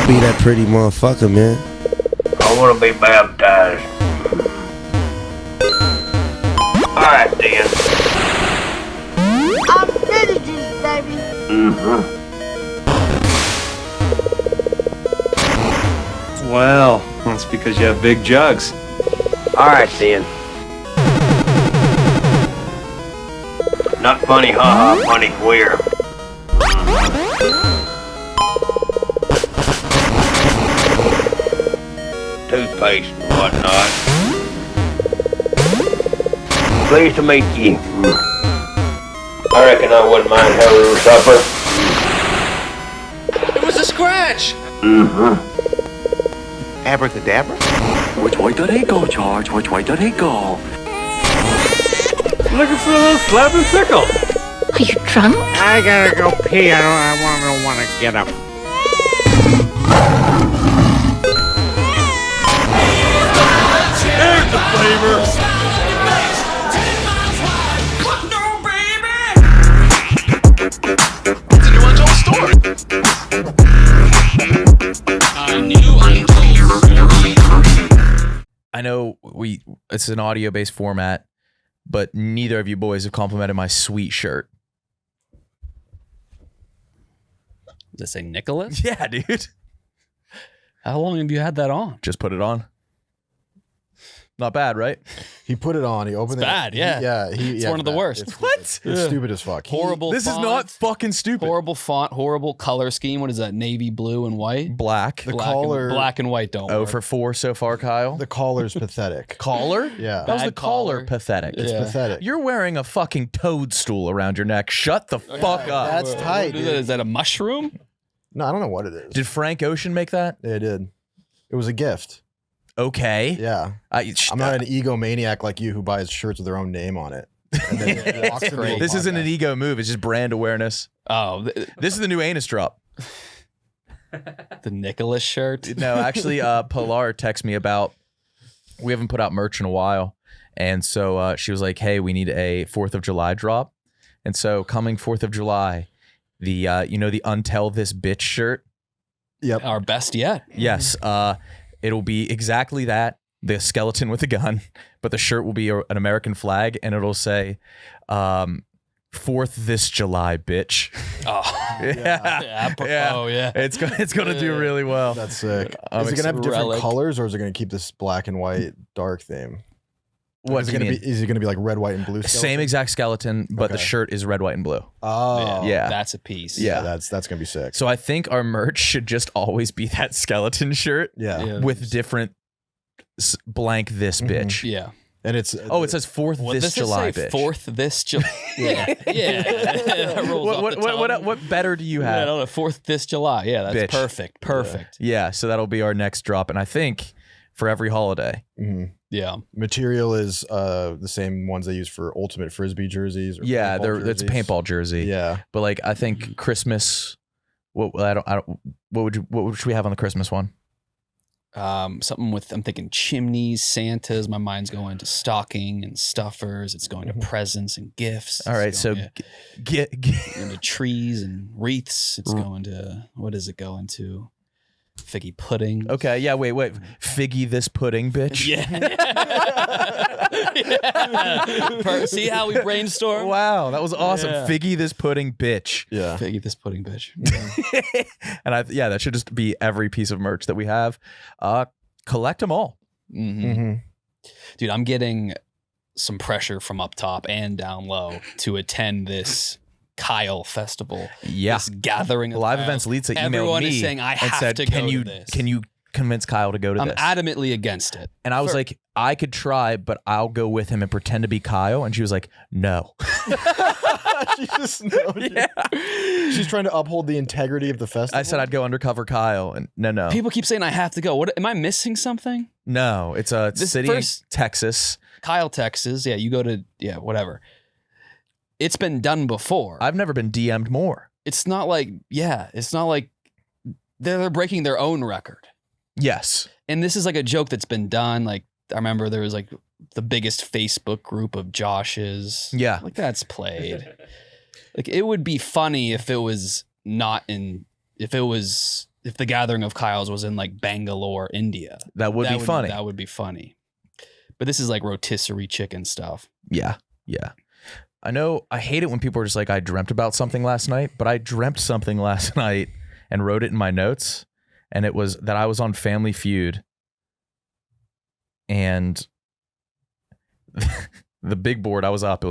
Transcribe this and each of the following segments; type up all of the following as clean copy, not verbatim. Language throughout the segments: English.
be that pretty motherfucker, man. I want to be baptized. Alright then. I'm ready, Jesus, baby. Well, that's because you have big jugs. Alright then. Not funny, haha, funny queer. Toothpaste and whatnot. Pleased to meet you. I reckon I wouldn't mind having a little supper. It was a scratch! Abracadabra? Which way did he go, George? Which way did he go? Looking for a little slap and pickle. Are you drunk? I gotta go pee. I don't want to get up. Here's the flavor. It's a new Untold story. A new Untold story. I know it's an audio-based format, but neither of you boys have complimented my sweet shirt. Does it say Nicholas? Yeah, dude. How long have you had that on? Just put it on. Not bad, right? He put it on. He opened it. Bad, yeah. It's one of the worst. It's stupid as fuck. Horrible This font, is not fucking stupid. horrible font, horrible color scheme. What is that? Navy blue and white? Black. Black and white don't work. For 4 so far, Kyle. The collar's pathetic. Collar? Yeah. That was the Bad collar collar. pathetic. It's pathetic. You're wearing a fucking toadstool around your neck. Shut the fuck up. That's tight, What is dude. that? Is that a mushroom? No, I don't know what it is. Did Frank Ocean make that? Yeah, it did. It was a gift. Okay. Yeah. I'm not an egomaniac like you who buys shirts with their own name on it. And then walks into a This isn't podcast. an ego move. It's just brand awareness. Oh, This is the new anus drop. the Nicholas shirt. No, actually, Pilar texted me about, we haven't put out merch in a while. And so she was like, hey, we need a 4th of July drop. And so coming 4th of July, the the Untold This Bitch shirt. Yep. Our best yet. Yes. It'll be exactly that. The skeleton with a gun, but the shirt will be an American flag, and it'll say, 4th this July, bitch. Oh, yeah. Oh, yeah. It's going to do really well. That's sick. I'm Is it going to have different relic. colors, or is it going to keep this black and white dark theme? What is do it you going to be? Is it going to be like red, white, and blue? Same skeleton? exact skeleton, but the Okay. shirt is red, white, and blue. Oh, Yeah. That's a piece. Yeah. That's going to be sick. So I think our merch should just always be that skeleton shirt Yeah. with different blank this bitch. Yeah. And it's Oh, it says 4th What this does it July, say? bitch. 4th this July. Yeah. That rolls off the tongue. What better do you Yeah, I have? don't know. 4th this July. Yeah, that's Bitch. perfect. Perfect. Yeah, so that'll be our next drop, and I think for every holiday. Mhm. Yeah. Material is the same ones they use for ultimate frisbee jerseys. Or Yeah, paintball it's a jerseys. paintball jersey. Yeah. But like I think Christmas. What should we have on the Christmas one? Something with, I'm thinking chimneys, Santas. My mind's going to stocking and stuffers. It's going to presents and gifts. All right, It's so going get into trees and wreaths. It's going to, what is it going to? Figgy pudding. okay. Yeah, wait. Figgy this pudding, bitch. Yeah. See how we brainstorm? Wow, that was awesome. Yeah. Figgy this pudding, bitch. Yeah. Figgy this pudding, bitch. And that should just be every piece of merch that we have. Collect them all. Mm-hmm. Mm-hmm. Dude, I'm getting some pressure from up top and down low to attend this Kyle festival. Yeah. This gathering of Live Kyle. Events Lisa emailed Everyone me is saying I and have said, to "Can go you to this. can you convince Kyle to go to I'm this?" adamantly against it. And I was like, I could try, but I'll go with him and pretend to be Kyle. And she was like, no. She just knows. Yeah. She's trying to uphold the integrity of the festival. I said I'd go undercover Kyle, and no. People keep saying I have to go. What am I missing something? No, it's a This city first- in Texas. Kyle, Texas. Yeah, you go to whatever. It's been done before. I've never been DM'd more. It's not like they're breaking their own record. Yes. And this is like a joke that's been done. Like I remember there was like the biggest Facebook group of Josh's. Yeah. Like that's played. Like it would be funny if it was if the Gathering of Kyles was in like Bangalore, India. That would be funny. That would be funny. But this is like rotisserie chicken stuff. Yeah. Yeah. I know I hate it when people are just like, I dreamt about something last night, but I dreamt something last night and wrote it in my notes. And it was that I was on Family Feud and the big board I was up. It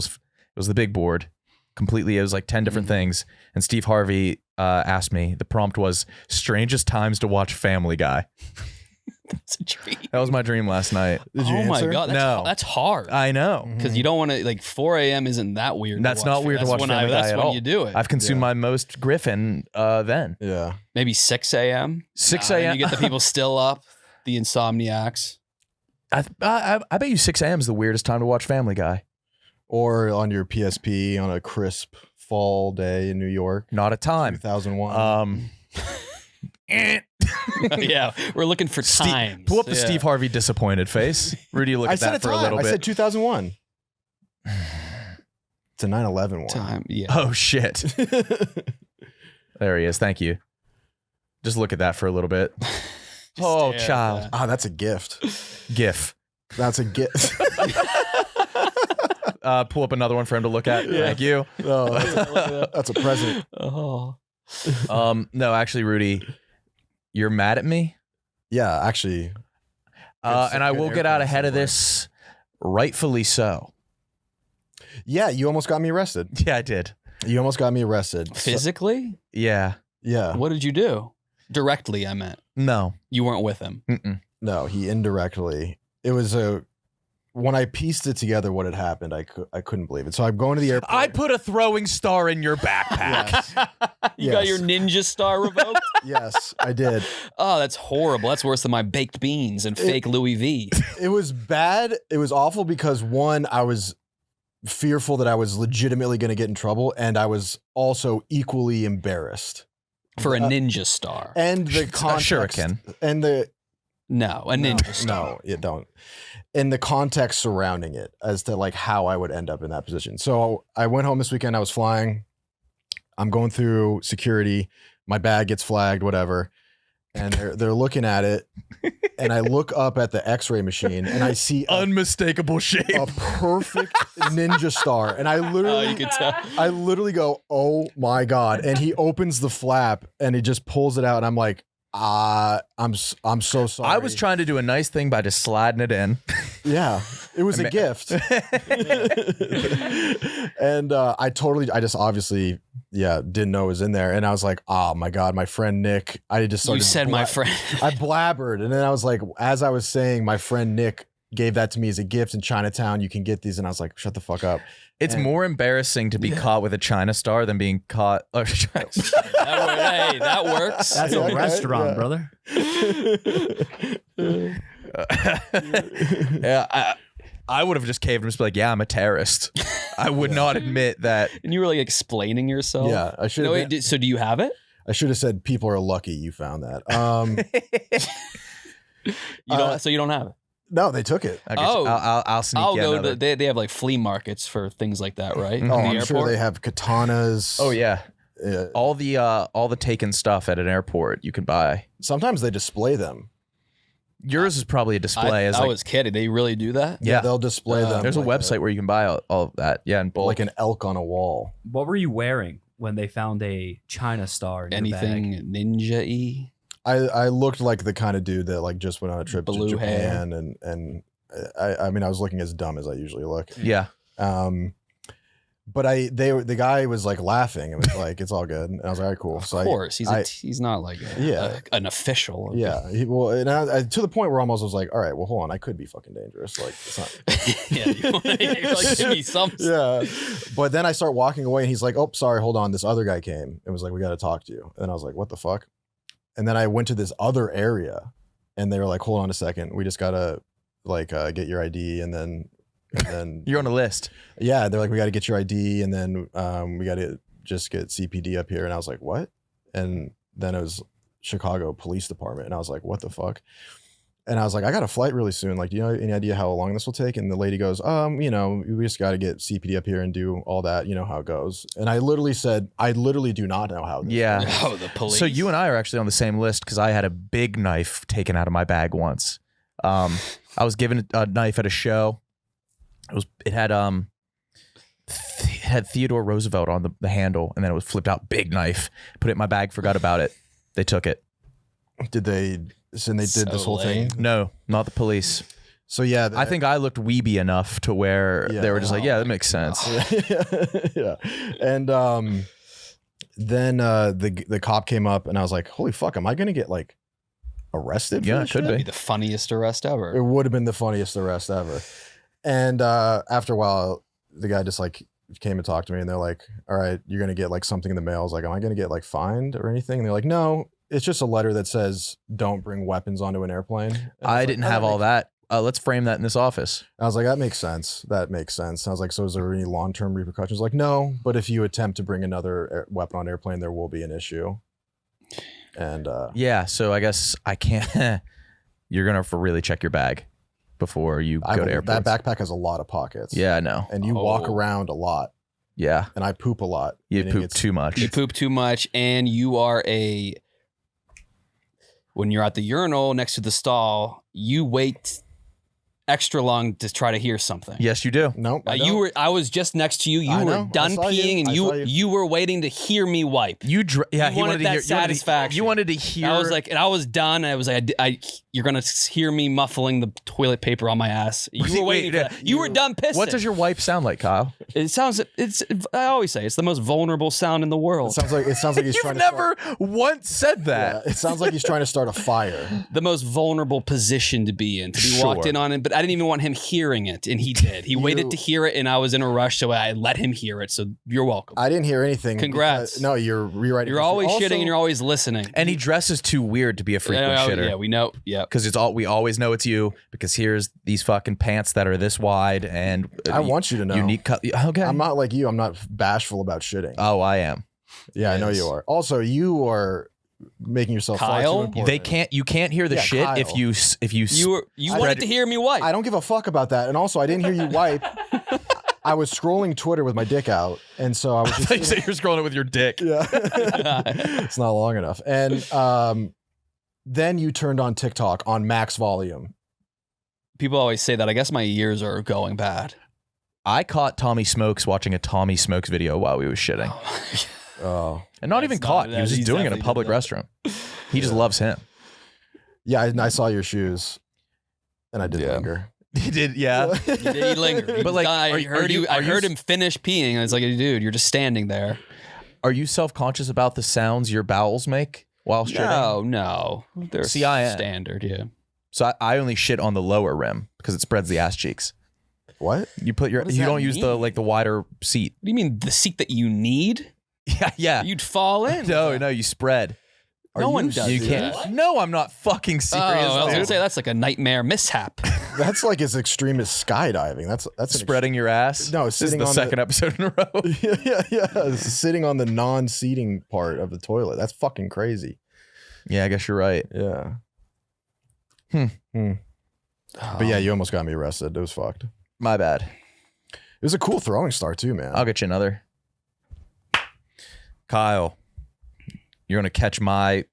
was the big board completely. It was like 10 different things. And Steve Harvey asked me, the prompt was strangest times to watch Family Guy. That's a dream. That was my dream last night. Did you Oh my answer? God. That's hard. I know. Because you don't want to, like, 4 a.m. isn't that weird. That's not weird to watch Family Guy That's at when all. you do it. I've consumed my most Griffin then. Yeah. Maybe 6 a.m. 6 And a.m. you get the people still up, the insomniacs. I bet you 6 a.m. is the weirdest time to watch Family Guy. Or on your PSP on a crisp fall day in New York. Not a time. 2001. Yeah, we're looking for time. Pull up the Steve Harvey disappointed face. Rudy, look I at said that for a little bit. I said 2001. It's a 9/11 one. Time, yeah. Oh, shit. There he is. Thank you. Just look at that for a little bit. Oh, stare at child. that. Ah, that's a gift. GIF. That's a gift. Pull up another one for him to look at. Thank you. No, that's a present. Oh. No, actually, Rudy, you're mad at me. Yeah, actually. And I good will air get out quotes ahead of somewhere. this, rightfully so. Yeah, you almost got me arrested. Yeah, I did. You almost got me arrested. Physically? Yeah. Yeah. What did you do? Directly, I meant. No. You weren't with him. Mm-mm. No, he indirectly. It was when I pieced it together what had happened, I couldn't believe it. So I'm going to the airport. I put a throwing star in your backpack. Yes. You got your ninja star revoked? Yes, I did. Oh, that's horrible. That's worse than my baked beans and fake Louis V. It was bad. It was awful because one, I was fearful that I was legitimately going to get in trouble, and I was also equally embarrassed. For a ninja star. And the A context, shuriken. and the No, a ninja star. no, you don't. And the context surrounding it as to like how I would end up in that position. So I went home this weekend. I was flying. I'm going through security. My bag gets flagged, whatever. And they're looking at it. And I look up at the X-ray machine and I see Unmistakable shape. a perfect ninja star. And I literally, you can tell. I literally go, oh my God. And he opens the flap and he just pulls it out. And I'm like, I'm so sorry. I was trying to do a nice thing by just sliding it in. Yeah, it was a gift. And I just obviously, didn't know it was in there. And I was like, oh my God, my friend Nick. I just started. You said my friend. I blabbered. And then I was like, as I was saying, my friend Nick gave that to me as a gift in Chinatown. You can get these. And I was like, shut the fuck up. It's more embarrassing to be caught with a China star than being caught. Hey, that works. That's a Okay, restaurant, yeah. brother. Yeah, I would have just caved and just be like, yeah, I'm a terrorist. I would not admit that. And you were like explaining yourself. Yeah, I should. No, wait, so do you have it? I should have said people are lucky you found that. You don't. So you don't have it. No, they took it. I guess Oh. I'll sneak I'll you go another. to. They have like flea markets for things like that, right? Oh, In the I'm airport? sure they have katanas. Oh yeah, Uh, all the taken stuff at an airport you can buy. sometimes they display them. Yours is probably a display. I was kidding. They really do that? yeah. They'll display them. There's a like website where you can buy all of that. Yeah, in bulk. like an elk on a wall. What were you wearing when they found a China star in Anything your bag? ninja-y? I looked like the kind of dude that like just went on a trip Blue to hair. Japan and I mean I was looking as dumb as I usually look. yeah. But the guy was like laughing and was like, it's all good. And I was like, all right, cool. So Of course, he's not like an official. yeah. And I, to the point where almost I was like, all right, well, hold on. I could be fucking dangerous. Like, it's not. Yeah, you're like, give me some. Yeah. But then I start walking away and he's like, oh, sorry, hold on. This other guy came and was like, we got to talk to you. And I was like, what the fuck? And then I went to this other area and they were like, hold on a second. We just got to like get your ID and then You're on a list. yeah, they're like, we got to get your ID and then we got to just get CPD up here. And I was like, what? And then it was Chicago Police Department. And I was like, what the fuck? And I was like, I got a flight really soon. Like, do you know any idea how long this will take? And the lady goes, you know, we just got to get CPD up here and do all that. You know how it goes. And I literally said, I literally do not know how this goes. Oh, the police. So you and I are actually on the same list because I had a big knife taken out of my bag once. I was given a knife at a show. It had Theodore Roosevelt on the handle, and then it was flipped out, big knife. Put it in my bag, forgot about it. They took it. Did they? So they did this whole thing? No, not the police. So yeah, I think I looked weeby enough to where they were just like, yeah, that makes sense. Yeah. And then the cop came up, and I was like, holy fuck, am I gonna get like arrested? Yeah, it could That'd be be the funniest arrest ever. It would have been the funniest arrest ever. And after a while, the guy just like came and talked to me, and they're like, all right, you're gonna get like something in the mail. I was like, am I gonna get like fined or anything? And they're like, no, it's just a letter that says don't bring weapons onto an airplane. And I didn't have all that. Let's frame that in this office. I was like, that makes sense. That makes sense. I was like, so is there any long-term repercussions? Like, no, but if you attempt to bring another weapon on airplane, there will be an issue. And yeah, so I guess I can't. You're gonna have to really check your bag before you go to airports. that backpack has a lot of pockets. Yeah, I know. And you walk around a lot. Yeah. And I poop a lot. You poop too much. You poop too much, and you are when you're at the urinal next to the stall, you wait extra long to try to hear something. Yes, you do. Nope. I was just next to you. You were done peeing, and you were waiting to hear me wipe. You wanted that satisfaction. You wanted to hear. I was like, and I was done. And I was like, you're gonna hear me muffling the toilet paper on my ass. You were waiting. For that. You were done pissing. What does your wipe sound like, Kyle? It sounds. I always say it's the most vulnerable sound in the world. It sounds like he's trying to. You've never once said that. Yeah, it sounds like he's trying to start a fire. The most vulnerable position to be walked in on it, but I didn't even want him hearing it, and he did. He waited to hear it, and I was in a rush, so I let him hear it. So you're welcome. I didn't hear anything. Congrats. No, you're rewriting. You're always shitting, and you're always listening. And he dresses too weird to be a frequent shitter. Yeah, we know. Yeah, because we always know it's you. Because here's these fucking pants that are this wide, and I want you to know. Unique cut. Okay, I'm not like you. I'm not bashful about shitting. Oh, I am. Yeah, I know you are. Also, you are making yourself Kyle? far too important. You can't hear the shit Kyle. if you wanted to hear me wipe. I don't give a fuck about that. And also, I didn't hear you wipe. I was scrolling Twitter with my dick out, and so I was just. You say you're scrolling it with your dick. Yeah, it's not long enough. And then you turned on TikTok on max volume. People always say that. I guess my ears are going bad. I caught Tommy Smokes watching a Tommy Smokes video while we was shitting. Oh, and not even caught. He was just doing it in a public restroom. He just loves him. Yeah, I saw your shoes, and I did linger. He did, yeah. He lingered. But like, I heard him finish peeing, and I was like, dude, you're just standing there. Are you self-conscious about the sounds your bowels make while shitting? No. They're standard, yeah. So I only shit on the lower rim because it spreads the ass cheeks. What? You don't use the wider seat. What do you mean the seat that you need? Yeah. You'd fall in. No, you spread. No one does that. No, I'm not fucking serious. I was gonna say that's like a nightmare mishap. That's like as extreme as skydiving. That's spreading your ass. No, this is the second episode in a row. Yeah. Sitting on the non-seating part of the toilet. That's fucking crazy. Yeah, I guess you're right. Yeah. But yeah, you almost got me arrested. It was fucked. My bad. It was a cool throwing star too, man. I'll get you another. Kyle, you're gonna catch my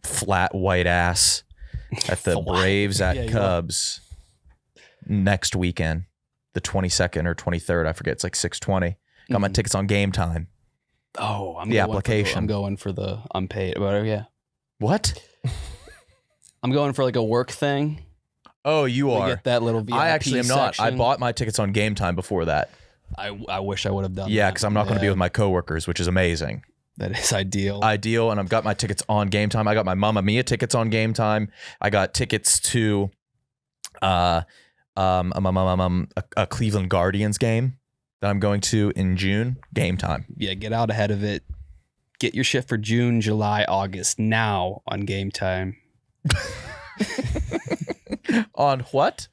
flat white ass at the Braves at Cubs next weekend, the 22nd or 23rd. I forget. It's like 6:20. Got my tickets on Game Time. Oh, I'm going for the unpaid. Whatever. Yeah. What? I'm going for like a work thing. Oh, you are. Get that little VIP I actually am not. section. I bought my tickets on Game Time before that. I wish I would have done that. Yeah, because I'm not going to be with my coworkers, which is amazing. That is ideal. And I've got my tickets on Game Time. I got my Mamma Mia tickets on Game Time. I got tickets to a Cleveland Guardians game that I'm going to in June. Game Time. Yeah, get out ahead of it. Get your shit for June, July, August now on Game Time. On what?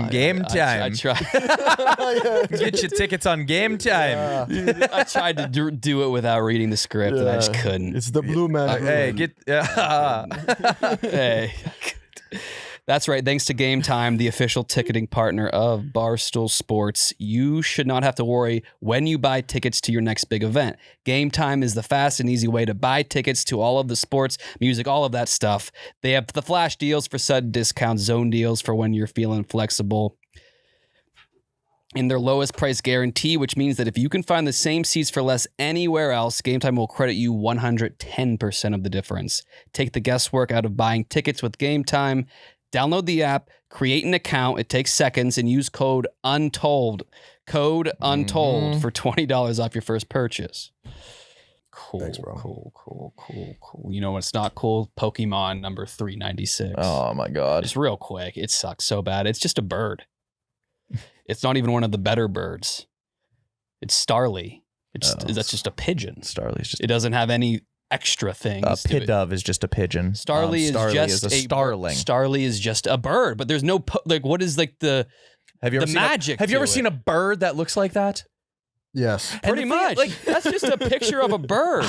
Game time. I tried. Get your tickets on Game Time. I tried to do it without reading the script, and I just couldn't. It's the Blue Man. Hey, get. Hey. That's right. Thanks to Game Time, the official ticketing partner of Barstool Sports, you should not have to worry when you buy tickets to your next big event. Game Time is the fast and easy way to buy tickets to all of the sports, music, all of that stuff. They have the flash deals for sudden discounts, zone deals for when you're feeling flexible. In their lowest price guarantee, which means that if you can find the same seats for less anywhere else, Game Time will credit you 110% of the difference. Take the guesswork out of buying tickets with Game Time. Download the app, create an account. It takes seconds, and use code UNTOLD. Code UNTOLD for $20 off your first purchase. Cool. Thanks, bro. Cool. You know what's not cool? Pokemon number 396. Oh my God. Just real quick. It sucks so bad. It's just a bird. It's not even one of the better birds. It's Starly. That's just a pigeon. Starly's just. It doesn't have any extra things. A pid dove is just a pigeon. Starly is just a starling. Starly is just a bird, but there's no what is like the Have you ever seen magic? Have you ever seen a bird that looks like that? Yes. Pretty much. That's just a picture of a bird.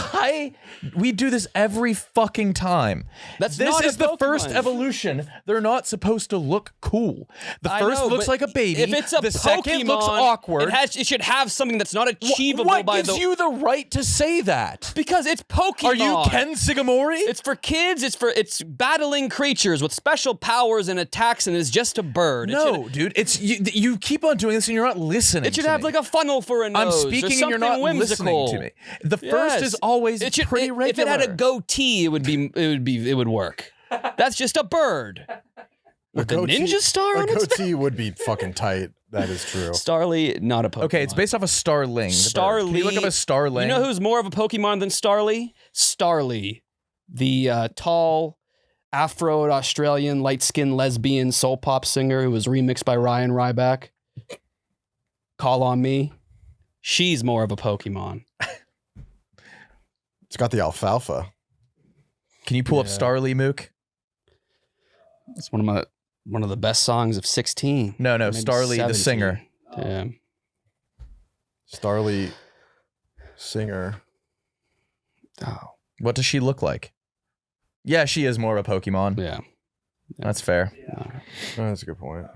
We do this every fucking time. This is the first evolution. They're not supposed to look cool. The first looks like a baby. If it's a the Pokemon, second looks awkward. It should have something that's not achievable What by gives you the right to say that? Because it's Pokemon. Are you Ken Sugimori? It's for kids. It's battling creatures with special powers and attacks, and it's just a bird. No, dude. It's you keep on doing this and you're not listening. It should to have me. like a funnel for a nose. I'm speaking and you're not whimsical. listening to me. The first is always pretty regular. If it had a goatee, it would work. That's just a bird. With a ninja star on A its goatee would be fucking tight. That is true. Starly, not a Pokemon. Okay, it's based off a starling. Starly. Can you look up a starling? You know who's more of a Pokemon than Starly? Starly, the tall, Afro-Australian, light-skinned lesbian soul pop singer who was remixed by Ryan Ryback. Call on Me. She's more of a Pokemon. It's got the alfalfa. Can you pull up Starly, Mook? It's one of the best songs of 16. No, Maybe Starly, 17. the singer. Yeah. Starly singer. Oh. What does she look like? Yeah, she is more of a Pokemon. Yeah. That's fair. Oh, that's a good point.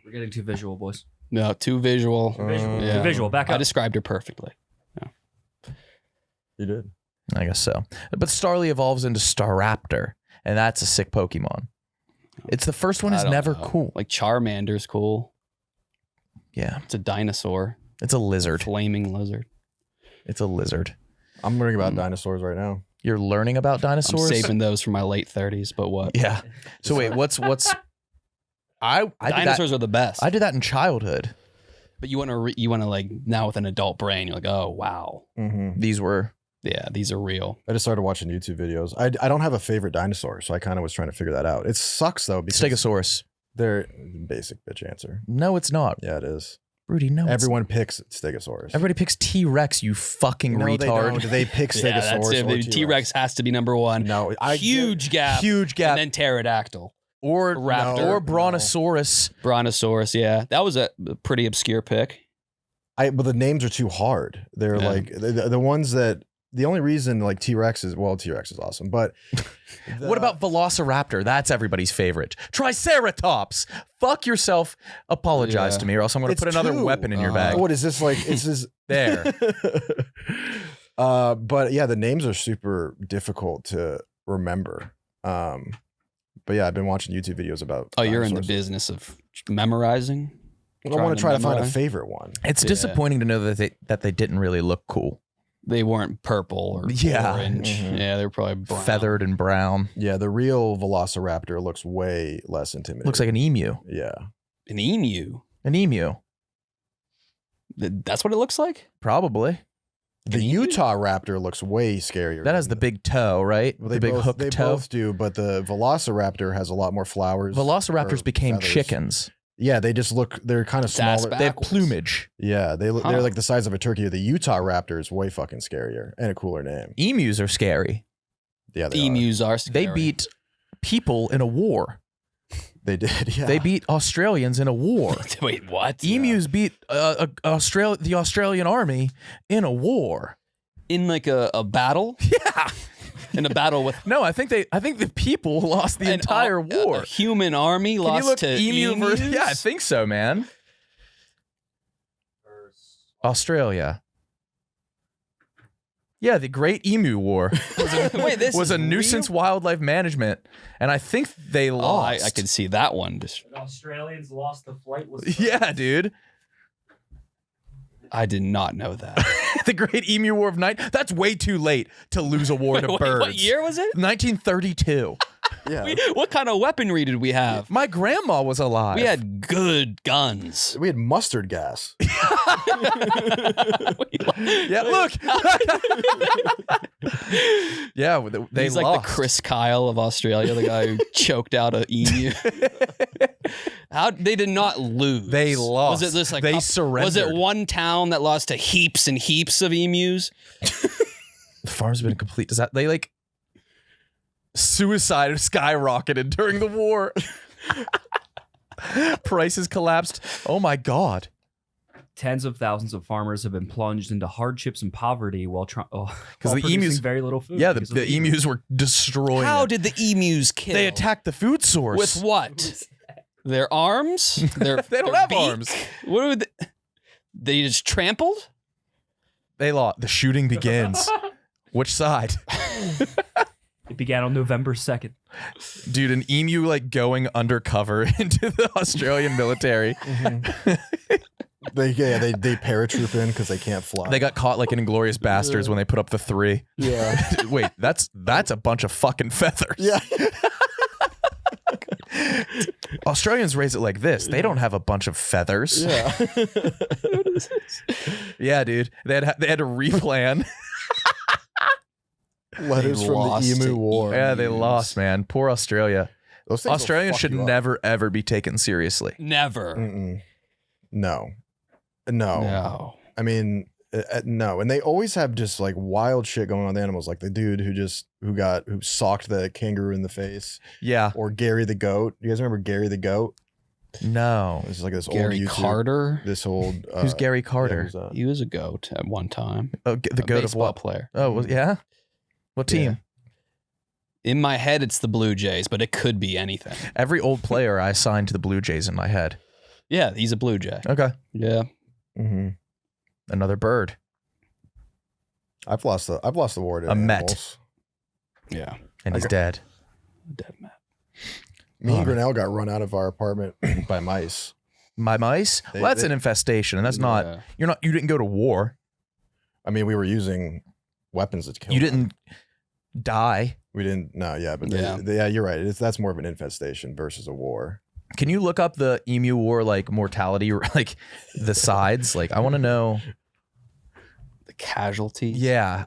We're getting too visual, boys. No, too visual. Too visual. Back up. I described her perfectly. You did. I guess so. But Starly evolves into Staraptor, and that's a sick Pokemon. It's the first one is never cool. Like Charmander's cool. Yeah. It's a dinosaur. It's a lizard. Flaming lizard. It's a lizard. I'm learning about dinosaurs right now. You're learning about dinosaurs? I'm saving those for my late 30s, but what? Yeah. So wait, what's I dinosaurs are the best. I did that in childhood. But you want to like now with an adult brain, you're like, oh wow, These were these are real. I just started watching YouTube videos. I don't have a favorite dinosaur, so I kind of was trying to figure that out. It sucks though because Stegosaurus. they're basic bitch answer. No, it's not. Yeah, it is. Rudy, no. Everyone picks Stegosaurus. Everybody picks T-Rex, you fucking No, retard. They don't. They pick Yeah, Stegosaurus. that's it. or T-Rex has to be number one. No, huge gap. Huge gap. And then pterodactyl. Or Raptor. or Brontosaurus. Brontosaurus, yeah. That was a pretty obscure pick. But the names are too hard. They're like the ones that the only reason like T-Rex is awesome, but What about Velociraptor? That's everybody's favorite. Triceratops. Fuck yourself. Apologize to me, or else I'm going to put another weapon in your bag. What is this like? Is this there? But yeah, the names are super difficult to remember. But yeah, I've been watching YouTube videos about. Oh, you're in the dinosaurs. business of memorizing. I want to try to find a favorite one. It's disappointing to know that they didn't really look cool. They weren't purple or orange. Yeah, they were probably brown. Feathered and brown. Yeah, the real Velociraptor looks way less intimidating. Looks like an emu. Yeah. An emu. An emu. That's what it looks like? Probably. The Utah Raptor looks way scarier. That has the big toe, right? Well, the big hook they toe. both do, but the Velociraptor has a lot more flowers. Velociraptors or became feathers. chickens. Yeah, they just look. They're kind of smaller. They have plumage. Yeah, they're like the size of a turkey. The Utah Raptor is way fucking scarier and a cooler name. Emus are scary. Yeah, they Emus are scary. They beat people in a war. They did. Yeah. They beat Australians in a war. Wait, what? Emus beat the Australian army in a war. In like a battle? Yeah. In a battle with No, I think the people lost the entire war. A human army Can lost you look to emu emus? versus? Yeah, I think so, man. Australia. Yeah, the Great Emu War Wait, this was is a nuisance real? wildlife management, and I think they Oh, lost. I can see that one. The Australians lost the flightless. Yeah, dude. I did not know that. The Great Emu War of Night. That's way too late to lose a war to Wait, birds. what year was it? 1932. Yeah. What kind of weaponry did we have? My grandma was alive. We had good guns. We had mustard gas. Yeah, look. Yeah, they He's lost. like the Chris Kyle of Australia, the guy who choked out an emu. How they did not lose? They lost. Was it just like They Was surrendered. it one town that lost to heaps and heaps of emus? The farm's been a complete disaster. They like suicide skyrocketed during the war. Prices collapsed. Oh my god. Tens of thousands of farmers have been plunged into hardships and poverty while trying. Because the producing emus very little food. Yeah, because of the emus were destroying. How it. did the emus kill? They attacked the food source with what? Their arms? Their They don't their have beak? arms. What would they just trampled? They lost. The shooting begins. Which side? It began on November 2nd. Dude, an emu like going undercover into the Australian military. They paratroop in because they can't fly. They got caught like in Inglourious Bastards when they put up the 3. Yeah. Wait, that's a bunch of fucking feathers. Yeah. Australians raise it like this. They don't have a bunch of feathers. Yeah. Yeah, dude. They had to replan. Letters They from the lost Emu to War. Yeah, they lost, man. Poor Australia. Those things will Australians fuck should you up. never ever be taken seriously. Never. Mm-mm. No. No. No. I mean, no. And they always have just like wild shit going on with animals. Like the dude who socked the kangaroo in the face, Yeah. or Gary the goat. You guys remember Gary the goat? No. This is like this Gary old YouTube, Carter. This old. Who's Gary Carter? who's that? He was a goat at one time. Oh, the A goat of baseball what? player. Oh, yeah. What team? In my head, it's the Blue Jays, but it could be anything. Every old player I assigned to the Blue Jays in my head. Yeah, he's a Blue Jay. Okay. Yeah. Mm-hmm. Another bird. I've lost the war to A Met. animals. Yeah. And he's dead. Dead man. Me and Grinnell got run out of our apartment by mice. My mice? Well, that's an infestation, and that's not. You didn't go to war. I mean, we were using weapons to kill. You them. didn't die. We didn't. No, yeah, but Yeah. yeah, you're right. That's more of an infestation versus a war. Can you look up the emu war like mortality, like the sides? Like I want to know. The casualty. Yeah.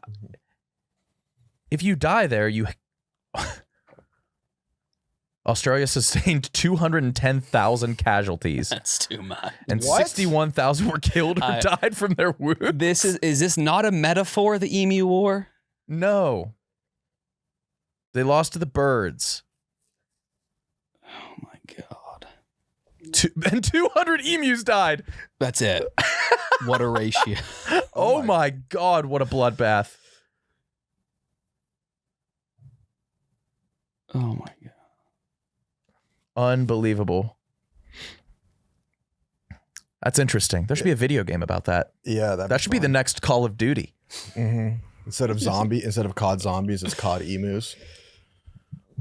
If you die there, you. Australia sustained 210,000 casualties, That's too much. and What? 61,000 were killed or died from their wounds. Is this not a metaphor, the Emu War? No. They lost to the birds. Oh my god. And 200 emus died. That's it. What a ratio. Oh my god, what a bloodbath. Oh my god. Unbelievable. That's interesting. There should be a video game about that. Yeah, That should be the next Call of Duty. Mm-hmm. Instead of COD zombies, it's COD emus.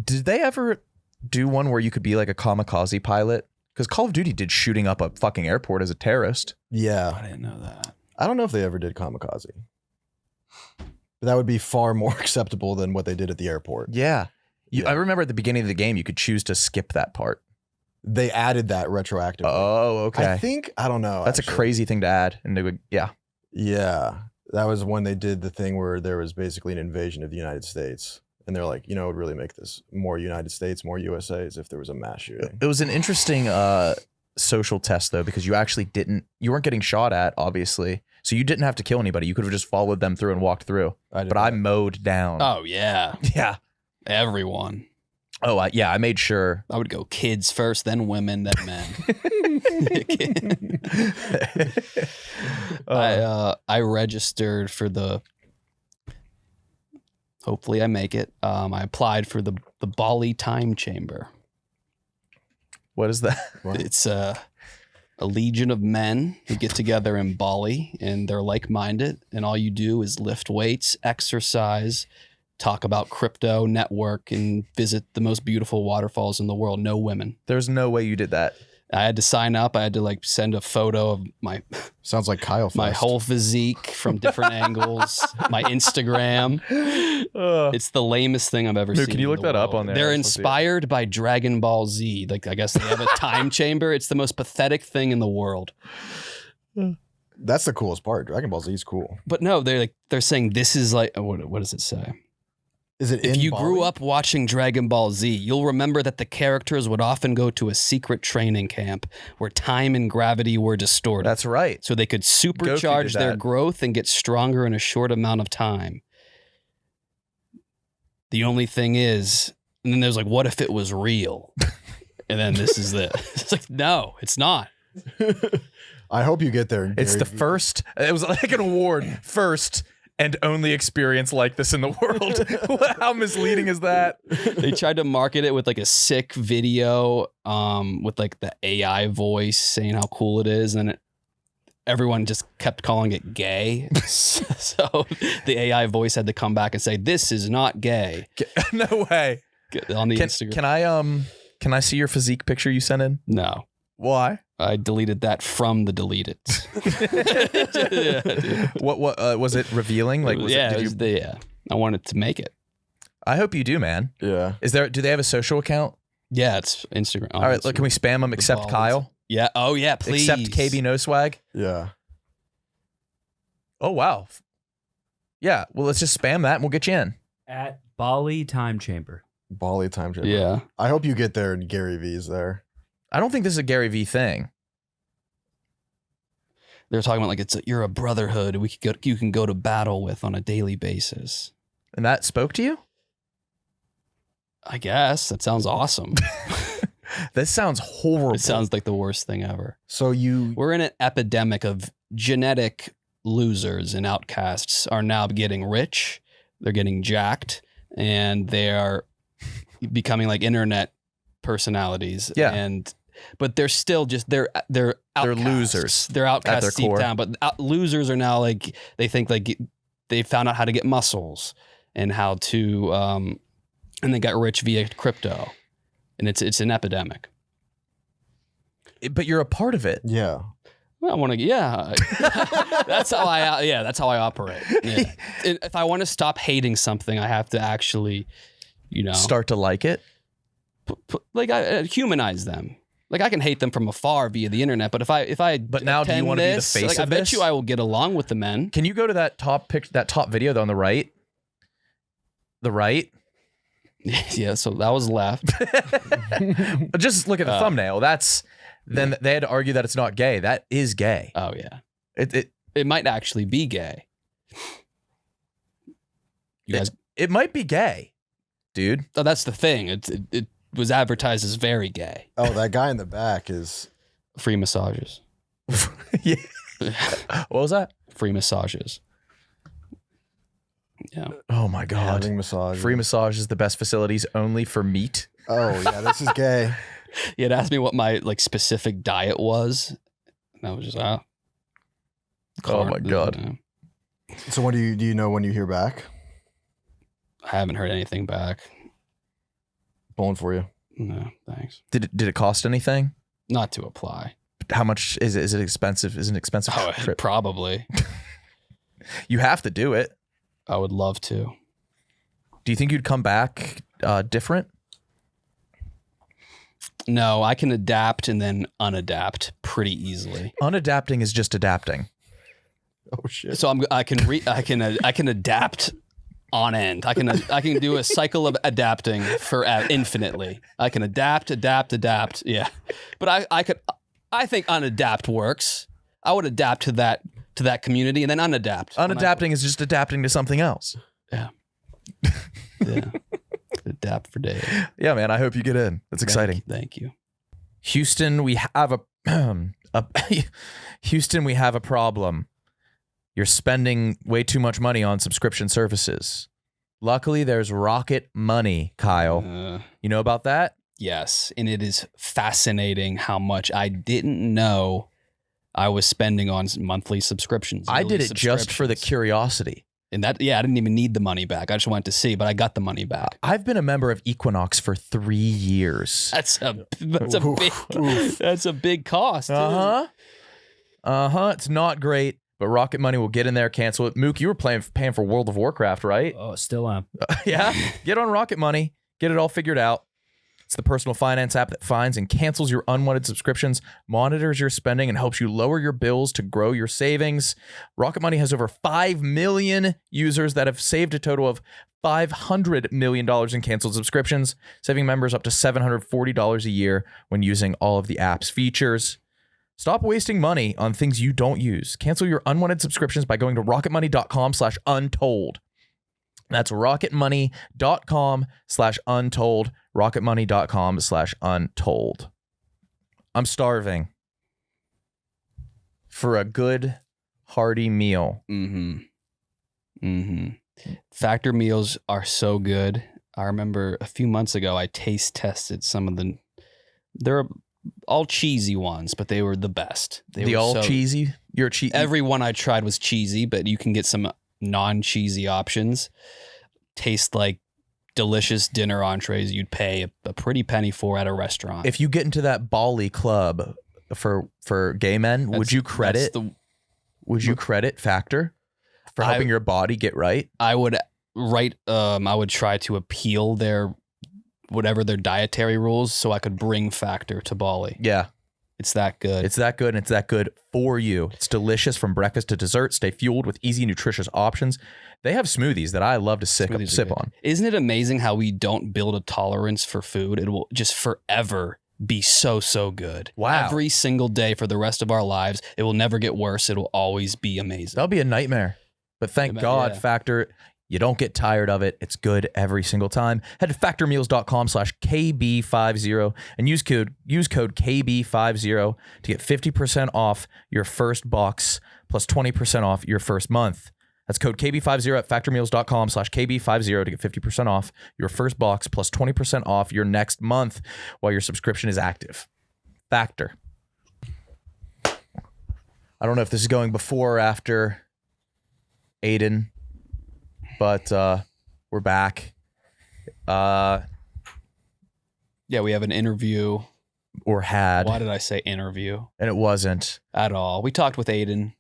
Did they ever do one where you could be like a kamikaze pilot? Because Call of Duty did shooting up a fucking airport as a terrorist. Yeah, I didn't know that. I don't know if they ever did kamikaze. But that would be far more acceptable than what they did at the airport. Yeah. Yeah. I remember at the beginning of the game, you could choose to skip that part. They added that retroactively. Oh, okay. I don't know. That's actually. a crazy thing to add. And they would, yeah. Yeah, that was when they did the thing where there was basically an invasion of the United States. And they're like, it would really make this more United States, more USA, as if there was a mass shooting. It was an interesting social test, though, because you weren't getting shot at, obviously. So you didn't have to kill anybody. You could have just followed them through and walked through. I mowed down. Oh yeah. Yeah. Everyone. Oh, yeah, I made sure. I would go kids first, then women, then men. I registered for the. Hopefully, I make it. I applied for the Bali Time Chamber. What is that? It's a legion of men who get together in Bali, and they're like-minded, and all you do is lift weights, exercise, talk about crypto, network, and visit the most beautiful waterfalls in the world. No women. There's no way you did that. I had to sign up. I had to like send a photo of my Sounds like Kyle. my Fest. whole physique from different angles, my Instagram. It's the lamest thing I've ever seen. Can you look in the that up world. on there? They're I just wanna see it. inspired by Dragon Ball Z. Like I guess they have a time chamber. It's the most pathetic thing in the world. That's the coolest part. Dragon Ball Z is cool. But no, they're saying this is like what does it say? Is it If in you Bali? grew up watching Dragon Ball Z, you'll remember that the characters would often go to a secret training camp where time and gravity were distorted. That's right. So they could supercharge did their that. growth and get stronger in a short amount of time. The only thing is, and then there's like, what if it was real? And then this is the, it's like, no, it's not. I hope you get there. It's Gary the Vee. first. It was like an award. First and only experience like this in the world. How misleading is that? They tried to market it with like a sick video with like the AI voice saying how cool it is. And everyone just kept calling it gay. So the AI voice had to come back and say, this is not gay. No way. On the Instagram. Can I see your physique picture you sent in? No. Why? I deleted that from the deleted. Yeah, dude. What was it revealing? Like was yeah, it, did you, yeah. I wanted to make it. I hope you do, man. Yeah. Do they have a social account? Yeah, it's Instagram. All right, look, can we spam them except balls. Kyle? Yeah. Oh yeah, please. Except KB No Swag? Yeah. Oh wow. Yeah, well let's just spam that and we'll get you in. At Bali Time Chamber. Bali Time Chamber. Yeah. I hope you get there and Gary Vee's there. I don't think this is a Gary Vee thing. They're talking about like you're a brotherhood you can go to battle with on a daily basis. And that spoke to you? I guess that sounds awesome. This sounds horrible. It sounds like the worst thing ever. So We're in an epidemic of genetic losers, and outcasts are now getting rich. They're getting jacked, and they are becoming like internet personalities. Yeah. But they're still just they're outcasts. losers They're outcasts their deep core. down. But losers are now like they think like they found out how to get muscles and how to and they got rich via crypto, and it's an epidemic. But you're a part of it. yeah. Well, I want to, yeah. That's how I operate. Yeah. If I want to stop hating something, I have to actually, Start to like it. I humanize them. Like I can hate them from afar via the internet, but if I But now do you attend want to be the this, face I of bet this? you I will get along with the men. Can you go to that top video on the right? The right? Yeah, so that was left. Just look at the thumbnail. Then they had to argue that it's not gay. That is gay. Oh yeah. It might actually be gay. You guys, it might be gay, dude. oh, that's the thing. It was advertised as very gay. Oh, that guy in the back is Free massages. Yeah. What was that? Free massages. Yeah. Oh my god. having massage. Free massage is the best facilities only for meat. Oh yeah, this is gay. He had asked me what my like specific diet was, and I was just Oh my god. So when do you know when you hear back? I haven't heard anything back. Pulling for you. No, thanks. Did it cost anything? Not to apply. How much is it? Is it expensive? Is it an expensive Oh, trip? probably. You have to do it. I would love to. Do you think you'd come back different? No, I can adapt and then unadapt pretty easily. Unadapting is just adapting. Oh shit. So I can adapt on end. I can do a cycle of adapting for infinitely. I can adapt. Yeah, but I think unadapt works. I would adapt to that community and then unadapt. Unadapting is just adapting to something else. Yeah. Dap for Dave. Yeah, man. I hope you get in. That's exciting. Thank you. Houston, we have Houston, we have a problem. You're spending way too much money on subscription services. Luckily, there's Rocket Money, Kyle. You know about that? Yes, and it is fascinating how much I didn't know I was spending on monthly subscriptions. I did it just for the curiosity. And that, I didn't even need the money back. I just wanted to see, but I got the money back. I've been a member of Equinox for 3 years. That's a big cost. It's not great, but Rocket Money will get in there, cancel it. Mook, you were paying for World of Warcraft, right? Oh, still am. Yeah. Get on Rocket Money. Get it all figured out. It's the personal finance app that finds and cancels your unwanted subscriptions, monitors your spending, and helps you lower your bills to grow your savings. Rocket Money has over 5 million users that have saved a total of $500 million in canceled subscriptions, saving members up to $740 a year when using all of the app's features. Stop wasting money on things you don't use. Cancel your unwanted subscriptions by going to rocketmoney.com/untold. That's rocketmoney.com/untold. rocketmoney.com/untold. I'm starving for a good, hearty meal. Factor meals are so good. I remember a few months ago, I taste tested some of they're all cheesy ones, but they were the best. They were all cheesy? You're cheesy? Every one I tried was cheesy, but you can get some non-cheesy options. Taste like delicious dinner entrees you'd pay a pretty penny for at a restaurant. If you get into that Bali club for gay men, would you credit Factor for helping your body get right? I would I would try to appeal their dietary rules so I could bring Factor to Bali. Yeah. It's that good. It's that good, and it's that good for you. It's delicious from breakfast to dessert. Stay fueled with easy, nutritious options. They have smoothies that I love to sip on. Isn't it amazing how we don't build a tolerance for food? It will just forever be so good. Wow. Every single day for the rest of our lives. It will never get worse. It will always be amazing. That'll be a nightmare. But thank God, Factor, you don't get tired of it. It's good every single time. Head to factormeals.com/KB50 and use code KB50 to get 50% off your first box plus 20% off your first month. That's code KB50 at factormeals.com/KB50 to get 50% off your first box plus 20% off your next month while your subscription is active. Factor. I don't know if this is going before or after Aidan, but we're back. Yeah, we have an interview. Or had. Why did I say interview? And it wasn't. At all. We talked with Aidan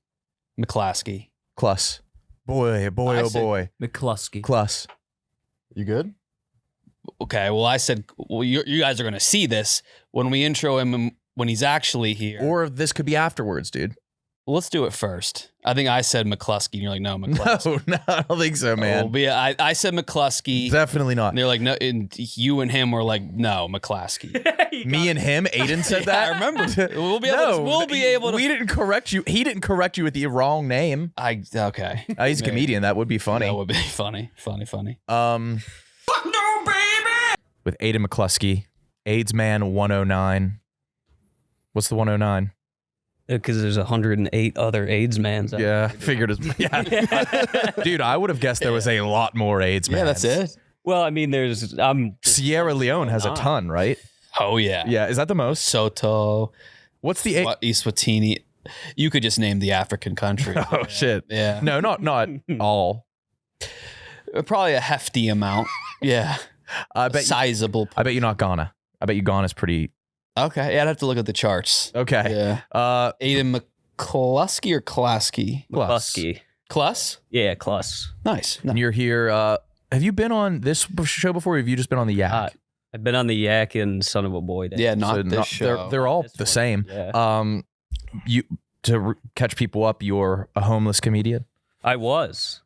McCluskey. Cluss. Boy, McCluskey. Cluss. You good? Okay, well, I said, you guys are going to see this when we intro him when he's actually here. Or this could be afterwards, dude. Well, let's do it first. I think I said McCluskey, and you're like, no, McCluskey. No, I don't think so, man. Well, yeah, I said McCluskey. Definitely not. And they're like, no, and you and him were like, no, McCluskey. Me and him, Aidan said that? I remember. We'll be able to. We didn't correct you. He didn't correct you with the wrong name. Okay. He's a comedian. That would be funny. That would be funny. Funny. Fuck no, baby! With Aidan McCluskey, AIDS Man 109. What's the 109? Because there's 108 other AIDS mans. Yeah, figured as yeah. Dude, I would have guessed there was a lot more AIDS mans. Yeah, that's it. Well, I mean, there's Sierra Leone has a ton, right? Oh yeah. Yeah, is that the most? Soto. What's the Eswatini? You could just name the African country. Oh shit. Yeah. No, not all. Probably a hefty amount. Yeah. I bet sizable. I bet you're not Ghana. I bet you Ghana's pretty. Okay, yeah, I'd have to look at the charts. Okay. Yeah. Aidan McCluskey or Klasky? McCluskey. Kluss? Yeah, Kluss. Nice. And you're here. Have you been on this show before? Or have you just been on the Yak? I've been on the Yak and Son of a Boy. Yeah, not this show. They're all the same. Yeah. You catch people up. You're a homeless comedian. I was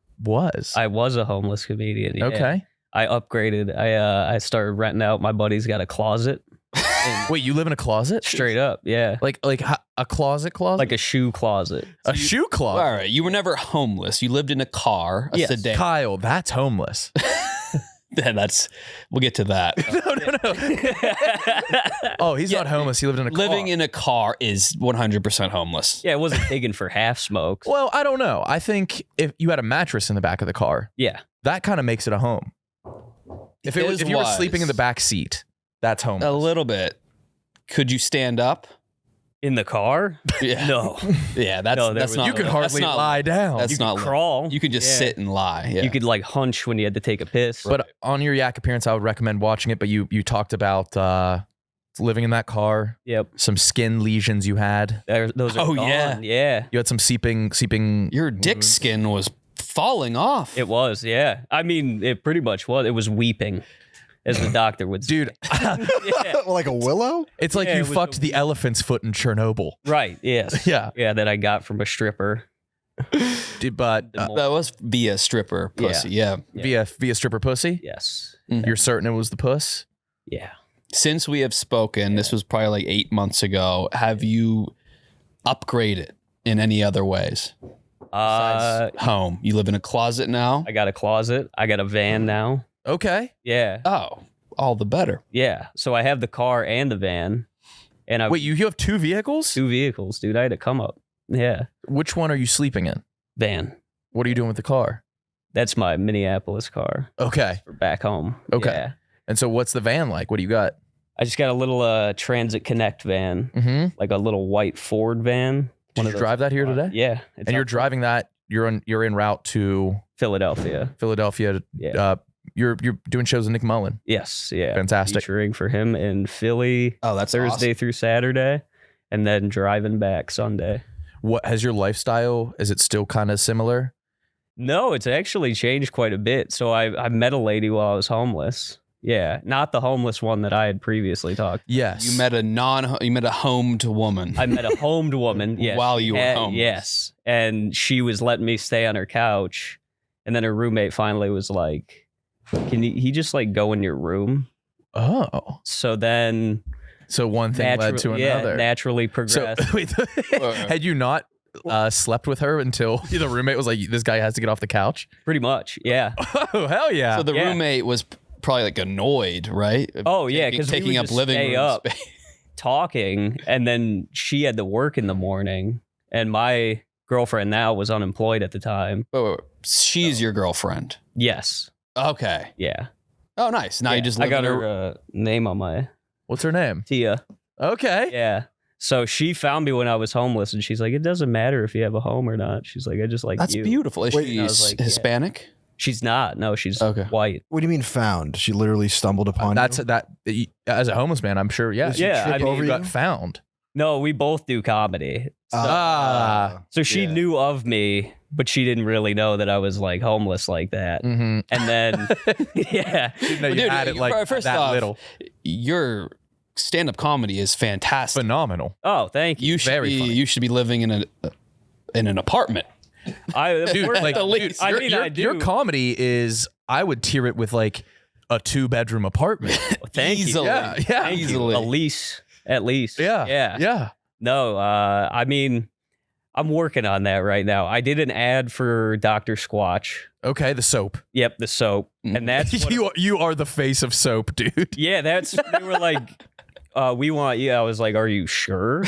I was a homeless comedian. Yeah. Okay. I upgraded. I started renting out. My buddy's got a closet. Wait, you live in a closet? Straight up, yeah. Like a closet? Like a shoe closet. A shoe closet? All right, you were never homeless. You lived in a car, a sedan. Kyle, that's homeless. We'll get to that. No. Oh, he's not homeless. He lived in a car. Living in a car is 100% homeless. Yeah, it wasn't digging for half smokes. Well, I don't know. I think if you had a mattress in the back of the car, Yeah. that kind of makes it a home. If you were sleeping in the back seat, that's homeless. A little bit. Could you stand up? In the car? Yeah. No. Yeah, that's not. You could hardly lie down. That's You not could crawl. You could just sit and lie. Yeah. You could like hunch when you had to take a piss. But on your Yak appearance, I would recommend watching it. But you talked about living in that car. Yep. Some skin lesions you had. Those are gone. Yeah. You had some seeping. Your dick skin was falling off. It was, yeah. I mean, it pretty much was. It was weeping, as the doctor would say. Dude. Like a willow? It's like you fucked the elephant's foot in Chernobyl. Right, yes. Yeah. Yeah, that I got from a stripper. But that was via stripper pussy. Yeah. Via stripper pussy? Yes. You're certain it was the puss? Yeah. Since we have spoken, this was probably like 8 months ago. Have you upgraded in any other ways? Besides home. You live in a closet now? I got a closet. I got a van now. Okay. Yeah. Oh, all the better. Yeah. So I have the car and the van. And Wait, you have 2 vehicles? 2 vehicles, dude. I had to come up. Yeah. Which one are you sleeping in? Van. What are you doing with the car? That's my Minneapolis car. Okay. For back home. Okay. Yeah. And so what's the van like? What do you got? I just got a little Transit Connect van. Mm-hmm. Like a little white Ford van. Did you drive that here today? Yeah. And you're driving that, you're en route to Philadelphia. Yeah. You're doing shows with Nick Mullen. Yes, yeah. Fantastic. Featuring for him in Philly. Oh, that's Thursday awesome. through Saturday, and then driving back Sunday. What has your lifestyle? Is it still kind of similar? No, it's actually changed quite a bit. So I met a lady while I was homeless. Yeah, not the homeless one that I had previously talked. Yes. You met a homed woman. I met a homed woman. Yes, While you were homeless. Yes, and she was letting me stay on her couch, and then her roommate finally was like, "Can he just like go in your room?" Oh. So then. So one thing led to another. Yeah, naturally progressed. So, wait, had you not slept with her until the roommate was like, "This guy has to get off the couch"? Pretty much, yeah. Oh hell yeah! So the roommate was probably like annoyed, right? Oh yeah, because taking up living stay room up, space. talking, and then she had to work in the morning, and my girlfriend now was unemployed at the time. Wait. She's your girlfriend. Yes. Okay. Yeah. Oh, nice. Now you just I live got in her name on my. What's her name? Tia. Okay. Yeah. So she found me when I was homeless, and she's like, "It doesn't matter if you have a home or not." She's like, "I just like That's you." beautiful. Is she I was like, Hispanic? She's not. No, she's Okay. white. What do you mean found? She literally stumbled upon That's you? that. As a homeless man, I'm sure. Yeah. Did she Yeah, trip I mean, over You got you? found. No, we both do comedy. So she Yeah. knew of me, but she didn't really know that I was like homeless like that. Mm-hmm. And then, yeah. No, you Dude, had it like first that off, little. Your stand-up comedy is fantastic. Phenomenal. Oh, thank you. You should Very be. funny. You should be living in an apartment. Dude, like, the least. I your, mean, your, I do. your comedy is, I would tier it with like a 2-bedroom apartment. Thank Easily. you. Yeah, yeah. Thank you. Easily. At least. Yeah. Yeah. Yeah. No, I mean, I'm working on that right now. I did an ad for Dr. Squatch. Okay, the soap. Yep, the soap. And that's what you are the face of soap, dude. yeah, they were like, we want you. I was like, are you sure?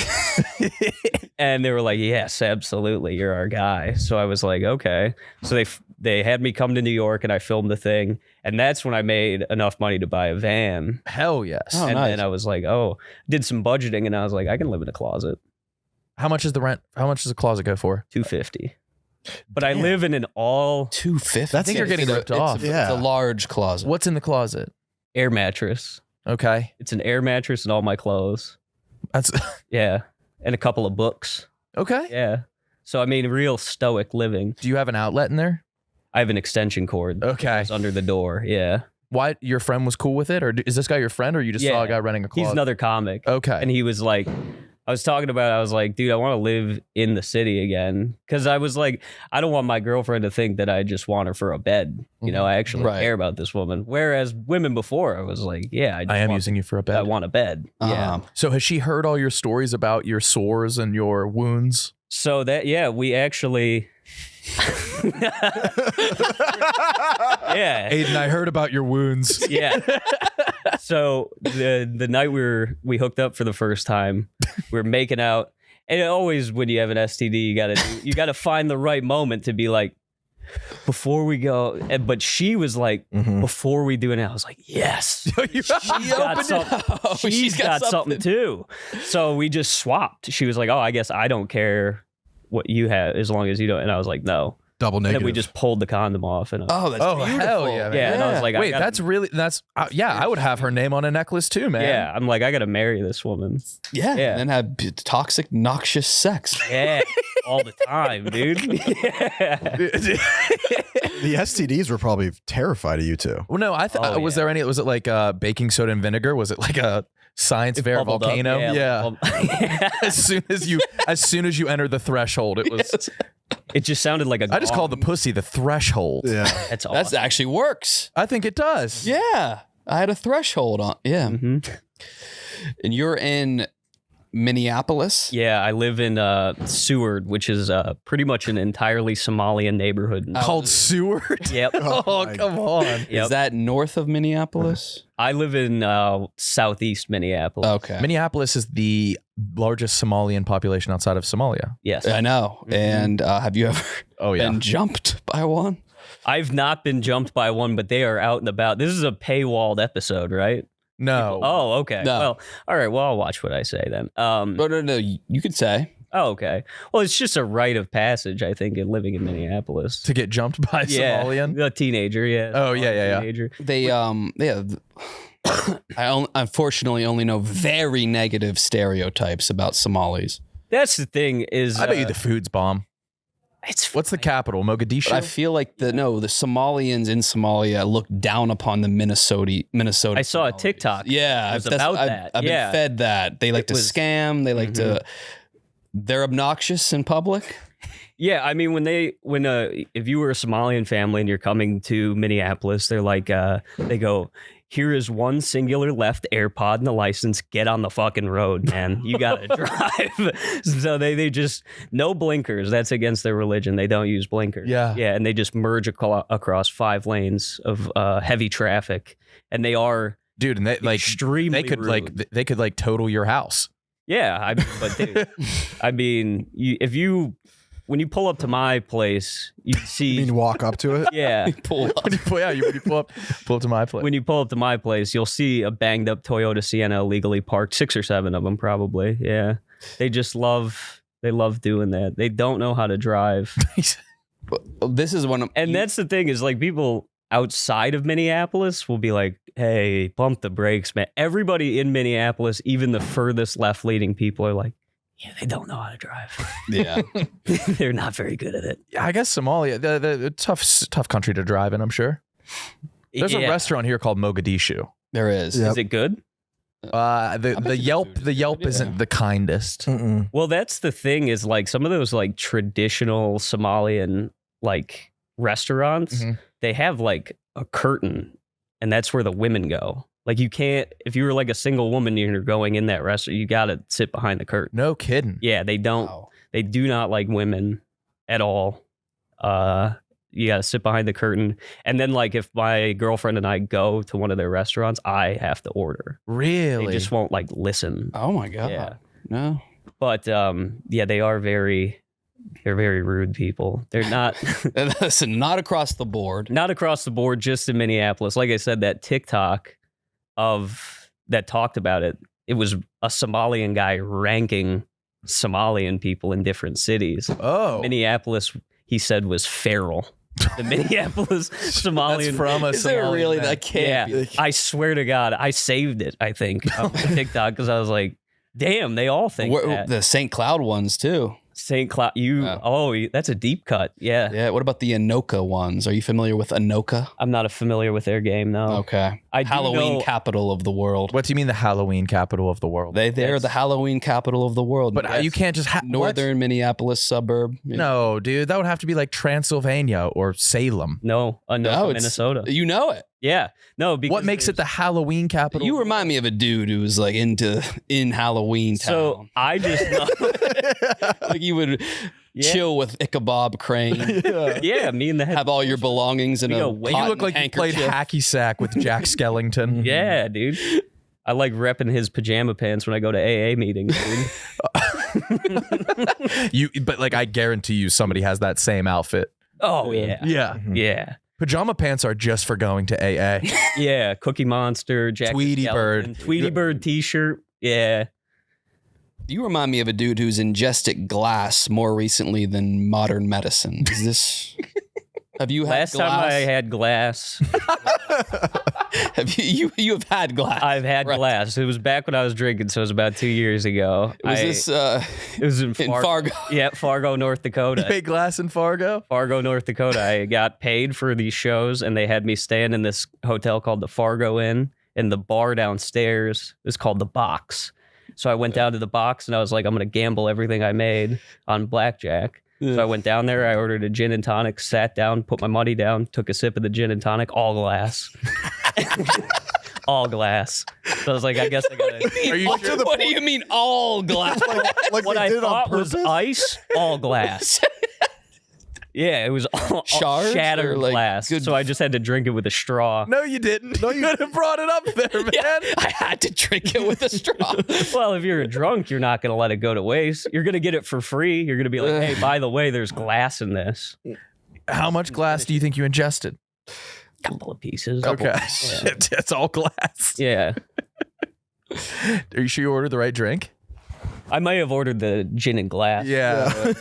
And they were like, yes, absolutely. You're our guy. So I was like, okay. So they had me come to New York, and I filmed the thing. And that's when I made enough money to buy a van. Hell yes. Oh, And nice. then I was like, oh, did some budgeting, and I was like, I can live in a closet. How much is the rent? How much does a closet go for? $250. But I live in an all $250. That's you're getting ripped off. It's a large closet. What's in the closet? air mattress. Okay. It's an air mattress and all my clothes. That's Yeah. And a couple of books. okay. Yeah. So, I mean, real stoic living. Do you have an outlet in there? I have an extension cord. Okay. It's under the door. Yeah. Why your friend was cool with it, or is this guy your friend, or you just saw a guy renting a closet? He's another comic. Okay. And he was like, I was talking about it, I was like, dude, I want to live in the city again. Because I was like, I don't want my girlfriend to think that I just want her for a bed. You know, I actually Right. care about this woman. Whereas women before, I was like, yeah, I am using you for a bed. I want a bed. Yeah. So has she heard all your stories about your sores and your wounds? So that, yeah, we actually, Yeah. Aidan, I heard about your wounds. Yeah. So the night we hooked up for the first time, we were making out, and always when you have an STD, you gotta find the right moment to be like, before we go. But she was like, before we do it, I was like, yes, she's got something. She's got something too. So we just swapped. She was like, oh, I guess I don't care what you have as long as you don't. And I was like, no. Double And negative. then we just pulled the condom off. And Oh, that's beautiful. Hell yeah, man. yeah, and I was like, wait, I would have her name on a necklace too, man. yeah, I'm like, I gotta marry this woman. Yeah. Yeah. And then have toxic, noxious sex. Yeah, all the time, dude. Yeah. The STDs were probably terrified of you two. Well, no, was there any? Was it like baking soda and vinegar? Was it like a science fair bubbled up, volcano? yeah. as soon as you enter the threshold, it was. It just sounded like a. I just called the pussy the threshold. Yeah. That's awesome. That actually works. I think it does. Yeah. I had a threshold on. Yeah. Mhm. And you're in Minneapolis. Yeah, I live in Seward, which is pretty much an entirely Somalian neighborhood. Called Seward. Yep. Oh, come on. Yep. Is that north of Minneapolis? I live in southeast Minneapolis. Okay. Minneapolis is the largest Somalian population outside of Somalia. Yes. I know. And have you ever been jumped by one? I've not been jumped by one, but they are out and about. This is a paywalled episode, right? No. Oh, okay. No. Well, all right. Well, I'll watch what I say then. No. You could say. Oh, okay. Well, it's just a rite of passage, I think, in living in Minneapolis. To get jumped by a Somalian? A teenager, yeah. Oh, yeah. Teenager. They I unfortunately only know very negative stereotypes about Somalis. That's the thing is... I bet you the food's bomb. What's the capital? Mogadishu? But I feel like the Somalians in Somalia look down upon the Minnesota. I saw a TikTok. Yeah, It was about that. I've been fed that. They like to scam. They like to. They're obnoxious in public. Yeah, I mean, if you were a Somalian family and you're coming to Minneapolis, they're like, they go, here is one singular left AirPod and the license. Get on the fucking road, man. You gotta drive. So they just no blinkers. That's against their religion. They don't use blinkers. Yeah, and they just merge across 5 lanes of heavy traffic, and they are dude, and they like extremely. They could like total your house. Yeah, but dude, I mean, when you pull up to my place, you see. You mean walk up to it? Yeah. Pull up. When you pull up to my place. When you pull up to my place, you'll see a banged up Toyota Sienna illegally parked, 6 or 7 of them probably. Yeah. They love doing that. They don't know how to drive. This is one of, and that's the thing is like people outside of Minneapolis will be like, hey, pump the brakes, man. Everybody in Minneapolis, even the furthest left leaning people are like, yeah, they don't know how to drive. Yeah. They're not very good at it. Yeah, I guess Somalia, the tough country to drive in, I'm sure. There's a restaurant here called Mogadishu. There is. Is it good? The Yelp isn't the kindest. Well, that's the thing is like some of those like traditional Somalian like restaurants, they have like a curtain and that's where the women go. Like you can't, if you were like a single woman and you're going in that restaurant, you got to sit behind the curtain. No kidding. Yeah, they don't. Wow. They do not like women at all. You got to sit behind the curtain. And then like if my girlfriend and I go to one of their restaurants, I have to order. Really? They just won't like listen. Oh my God. Yeah. No. But yeah, they're very rude people. They're not Listen, not across the board. Not across the board, just in Minneapolis. Like I said, that TikTok that talked about it, it was a Somalian guy ranking Somalian people in different cities. Oh. Minneapolis, he said, was feral. The Minneapolis Somalian. That's from a Is there Somalian really man. that can't Yeah, I swear to God, I saved it, I think, on TikTok because I was like, damn, they all think that. The St. Cloud ones too. St. Cloud, that's a deep cut. Yeah. Yeah. What about the Anoka ones? Are you familiar with Anoka? I'm not familiar with their game, no. Okay. I do Halloween know- capital of the world. What do you mean the Halloween capital of the world? They're the Halloween capital of the world. But you can't just northern Minneapolis suburb. No, dude, that would have to be like Transylvania or Salem. No, it's Minnesota. You know it. Yeah. No, because what makes it the Halloween capital? You remind me of a dude who was like in Halloween town. So I just know like you would chill with Ichabod Crane. Yeah, me and the head. Have all your belongings in a You look like you played hacky sack with Jack Skellington. Yeah, dude. I like repping his pajama pants when I go to AA meetings, dude. But like, I guarantee you somebody has that same outfit. Oh, yeah. Yeah. Yeah. Pajama pants are just for going to AA. Yeah. Cookie Monster, Jack Tweety Skellington, Bird. Tweety Bird t-shirt. Yeah. You remind me of a dude who's ingested glass more recently than modern medicine. Is this... Have you had Last glass? time I had glass. Have you have had glass? I've had glass. It was back when I was drinking, so it was about 2 years ago. It was in Fargo? Yeah, Fargo, North Dakota. You paid glass in Fargo? Fargo, North Dakota. I got paid for these shows, and they had me staying in this hotel called the Fargo Inn, and the bar downstairs is called the Box. So I went down to the Box, and I was like, I'm going to gamble everything I made on blackjack. So I went down there, I ordered a gin and tonic, sat down, put my money down, took a sip of the gin and tonic, all glass. All glass. So I was like, I guess I gotta... What do you mean all glass? Like what they I did it on thought was purpose? ice, all glass. Yeah, it was all Shards shattered or, like, glass. good- So I just had to drink it with a straw. No, you didn't. No, you could have brought it up there, man. I had to drink it with a straw. Well, if you're a drunk, you're not going to let it go to waste. You're going to get it for free. You're going to be like, hey, by the way, there's glass in this. How much glass do you think you ingested? Couple of pieces. Okay. Yeah. It's all glass. Yeah. Are you sure you ordered the right drink? I may have ordered the gin and glass. Yeah.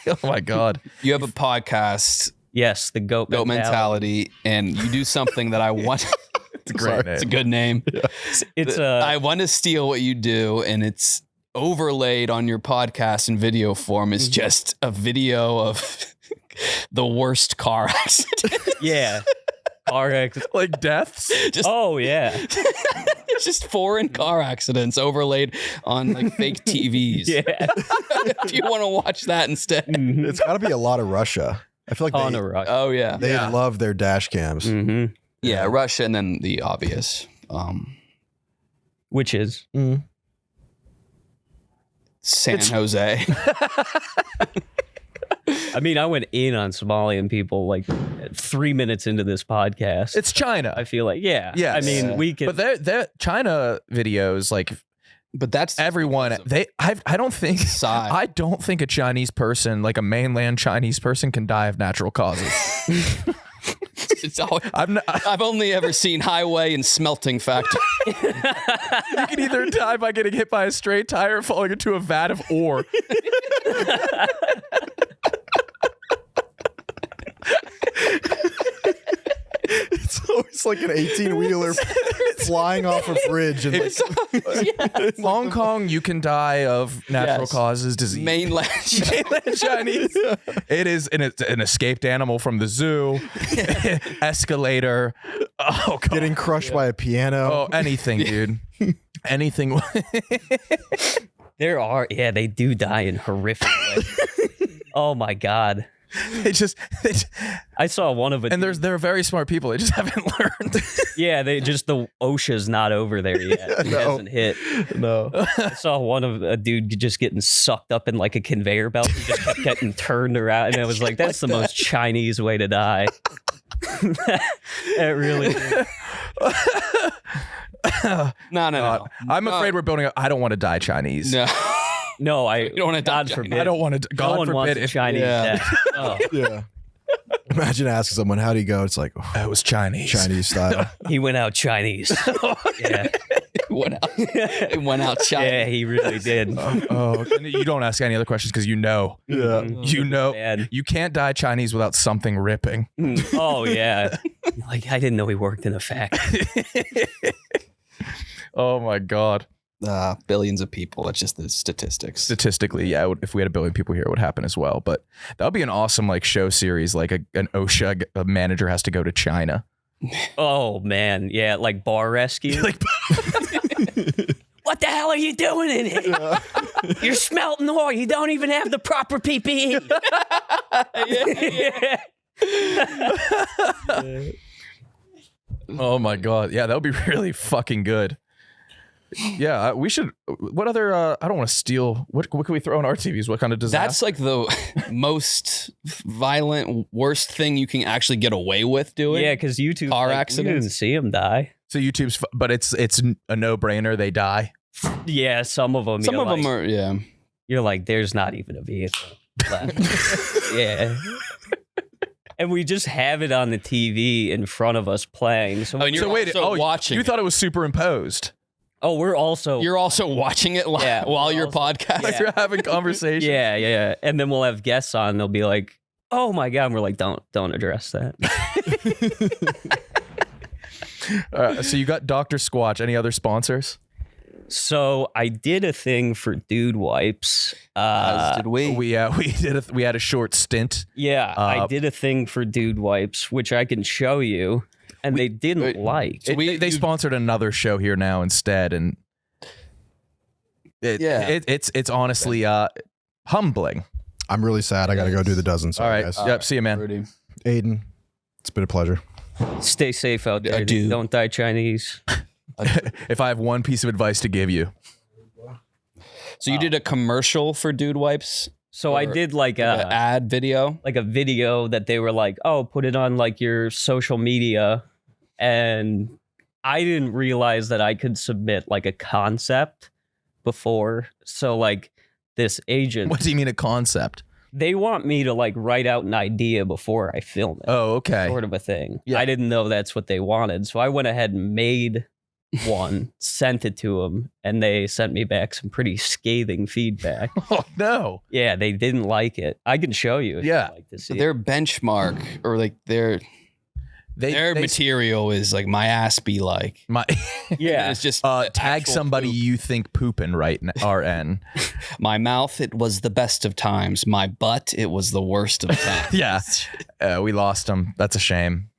Oh my God. You have a podcast, Yes, the goat Mentality, and you do something that I want. It's a great name. It's a good name. It's I want to steal what you do, and it's overlaid on your podcast in video form. Is just a video of the worst car accident. Yeah. Car accident. Like deaths? Oh, yeah. It's just foreign car accidents overlaid on like fake TVs. Yeah. If you want to watch that instead. It's got to be a lot of Russia. I feel like On a rock. Oh yeah. they love their dash cams. Mm-hmm. Yeah, Russia, and then the obvious. Which is? San Jose. I mean, I went in on Somalian people like 3 minutes into this podcast. It's China. I feel like, yeah. Yes. I mean, we can. But they're China videos, like But that's everyone. I don't think a Chinese person, like a mainland Chinese person, can die of natural causes. It's always, I've only ever seen Highway and Smelting Factory. You can either die by getting hit by a straight tire or falling into a vat of ore. It's always like an 18-wheeler flying off a bridge. And like, Hong Kong, you can die of natural causes, disease. Mainland Chinese. It is an escaped animal from the zoo, escalator. Oh, God. getting crushed by a piano. Oh, anything, dude. Anything. They do die in horrific ways. Oh my God. I saw one of it. And they're very smart people. They just haven't learned. Yeah, the OSHA's not over there yet. It hasn't hit. No. I saw one of a dude just getting sucked up in like a conveyor belt. He just kept getting turned around. And I was like, that's the most Chinese way to die. It really is. No. I'm afraid we're building up. I don't want to die Chinese. No. No, You don't want to die. God forbid. I don't want to. God No one wants forbid a if Chinese death. Oh. Yeah. Imagine asking someone, how'd he go? It's like, oh, it was Chinese. Chinese style. He went out Chinese. Yeah. It went out China. Yeah, he really did. You don't ask any other questions because you know. Yeah. You know. Man. You can't die Chinese without something ripping. Oh, yeah. Like, I didn't know he worked in a factory. Oh my God. Billions of people. That's just the statistics. Statistically, yeah. If we had 1 billion people here, it would happen as well. But that would be an awesome like show series. Like an OSHA manager has to go to China. Oh, man. Yeah, like bar rescue. What the hell are you doing in here? Yeah. You're smelting ore. You don't even have the proper PPE. Oh my God. Yeah, that would be really fucking good. Yeah, we should. What other? I don't want to steal. What can we throw on our TVs? What kind of disaster? That's like the most violent, worst thing you can actually get away with doing. Yeah, because YouTube car we accidents. didn't see him die. So YouTube's, but it's a no-brainer. They die. Yeah, some of them. Some of them are. Yeah. You're like, there's not even a vehicle left. Yeah. And we just have it on the TV in front of us playing. So, watching. You thought it was superimposed. Oh, you're also watching it live while you're podcasting. Like you're having conversations. Yeah. And then we'll have guests on. They'll be like, "Oh my god!" And we're like, "Don't address that." So you got Dr. Squatch. Any other sponsors? So I did a thing for Dude Wipes. Did we? We had a short stint. Yeah, I did a thing for Dude Wipes, which I can show you, and they didn't like. They sponsored another show here now instead, and it's honestly humbling. I'm really sad. I got to go do the dozen. Sorry, all right. guys. Yep. See you, man. Aiden, it's been a pleasure. Stay safe out there. Don't die Chinese. If I have one piece of advice to give you. So you did a commercial for Dude Wipes? So I did like an ad video? Like a video that they were like, oh, put it on like your social media. And I didn't realize that I could submit like a concept before. So like this agent. What do you mean a concept? They want me to like write out an idea before I film it. Oh, okay. Sort of a thing. Yeah. I didn't know that's what they wanted. So I went ahead and made one, sent it to them, and they sent me back some pretty scathing feedback. Oh, no. Yeah, they didn't like it. I can show you if you'd like to see Their it. benchmark or like their material is like my ass be like. Yeah. It's just tag somebody poop. you think pooping right RN. My mouth, it was the best of times. My butt, it was the worst of times. Yeah. We lost them. That's a shame.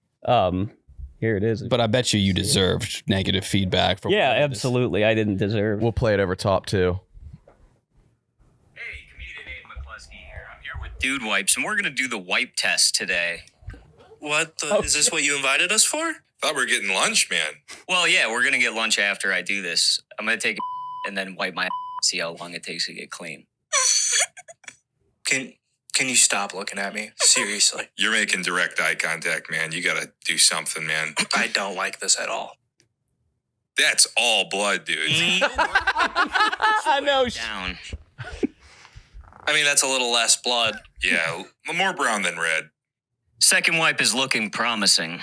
Here it is. But I bet you deserved negative feedback. From absolutely. I didn't deserve. We'll play it over top too. Hey, comedian Aidan McCluskey here. I'm here with Dude Wipes, and we're going to do the wipe test today. What? Is this what you invited us for? Thought we were getting lunch, man. Well, yeah, we're going to get lunch after I do this. I'm going to take a and then wipe my see how long it takes to get clean. Can you stop looking at me? Seriously. You're making direct eye contact, man. You got to do something, man. I don't like this at all. That's all blood, dude. I know. Down. I mean, that's a little less blood. Yeah, more brown than red. Second wipe is looking promising.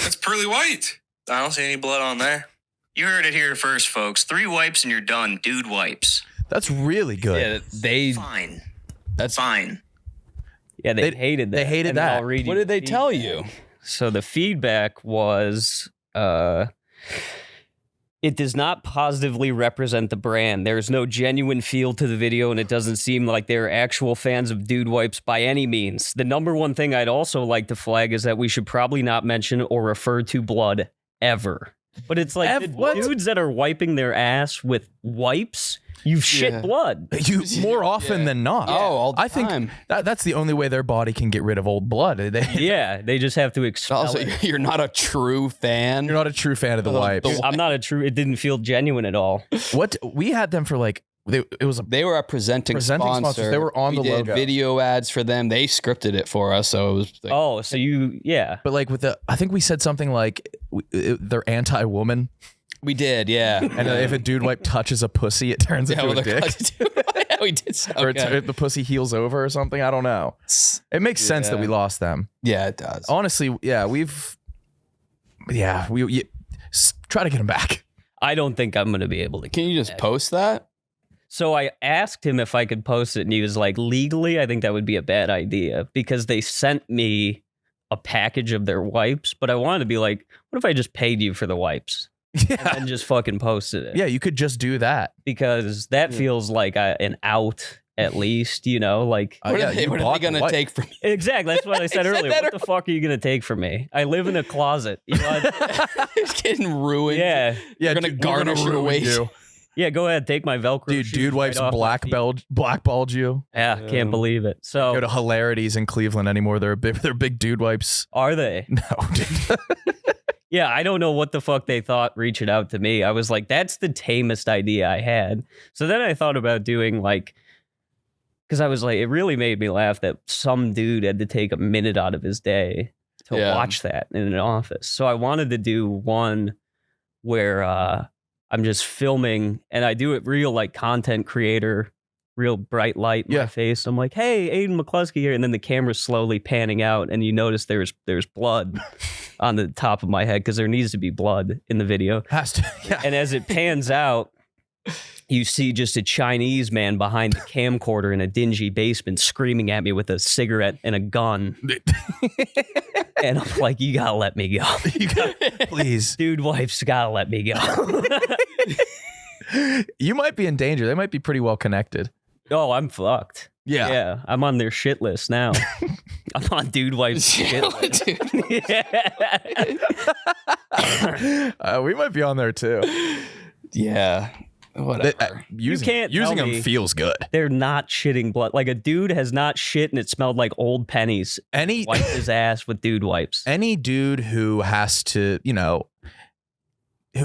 That's pearly white. I don't see any blood on there. You heard it here first, folks. 3 wipes and you're done. Dude Wipes. That's really good. Yeah, Fine. That's fine. Yeah, they hated that. They hated And that. I'll read you What did they the tell feedback. you? So the feedback was it does not positively represent the brand. There is no genuine feel to the video, and it doesn't seem like they're actual fans of Dude Wipes by any means. The number one thing I'd also like to flag is that we should probably not mention or refer to blood ever. But it's like the dudes that are wiping their ass with wipes, you shit blood. You more often than not. Oh, all the I think time. that's the only way their body can get rid of old blood. Yeah, they just have to expel Also, it. you're not a true fan. You're not a true fan of the wipes. I'm not a true. It didn't feel genuine at all. What we had them for like they were a presenting sponsor. They were on the did logo. Video ads for them. They scripted it for us, so it was. Like, so you But like with I think we said something like they're anti-woman. We did, yeah. And if a dude wipe touches a pussy, it turns into a dick. Yeah, we did. Or the pussy heals over or something. I don't know. It makes sense that we lost them. Yeah, it does. Honestly, yeah, we try to get them back. I don't think I'm going to be able to. Can you just post that? So I asked him if I could post it, and he was like, legally, I think that would be a bad idea because they sent me a package of their wipes, but I wanted to be like, what if I just paid you for the wipes? Yeah. And just fucking posted it. Yeah, you could just do that. Because that feels like an out, at least, you know? Like, what are they going to take from me? Exactly. That's what I said earlier. What the fuck are you going to take from me? I live in a closet. You know, it's getting ruined. Yeah. You're going to garnish your waste. Yeah, go ahead. Take my Velcro. Dude wipes blackballed you. Yeah, can't believe it. So go to Hilarities in Cleveland anymore. They're big dude wipes. Are they? No, dude. Yeah, I don't know what the fuck they thought reaching out to me. I was like, that's the tamest idea I had. So then I thought about doing like, because I was like, it really made me laugh that some dude had to take a minute out of his day to watch that in an office. So I wanted to do one where I'm just filming and I do it real like content creator, real bright light in my face. I'm like, hey, Aidan McCluskey here. And then the camera's slowly panning out and you notice there's blood on the top of my head because there needs to be blood in the video. Has to, yeah. And as it pans out, you see just a Chinese man behind the camcorder in a dingy basement screaming at me with a cigarette and a gun. And I'm like, you gotta let me go. Please. Dude, wife's gotta let me go. You might be in danger. They might be pretty well connected. Oh, I'm fucked. Yeah. Yeah, I'm on their shit list now. I'm on dude wife's shit list. We might be on there too. Yeah. Whatever. Using them feels good. They're not shitting blood. Like a dude has not shit and it smelled like old pennies. Wipe his ass with dude wipes. Any dude who has to,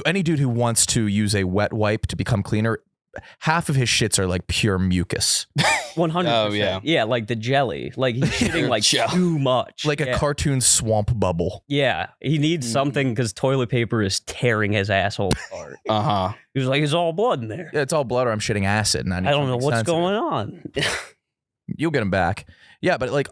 any dude who wants to use a wet wipe to become cleaner, half of his shits are like pure mucus. 100%. Oh, yeah. Yeah, like the jelly. Like he's shitting like too much. Like a cartoon swamp bubble. Yeah, he needs something because toilet paper is tearing his asshole apart. He was like, it's all blood in there. Yeah, it's all blood or I'm shitting acid. And I don't know what's going on. You'll get them back. Yeah, but like,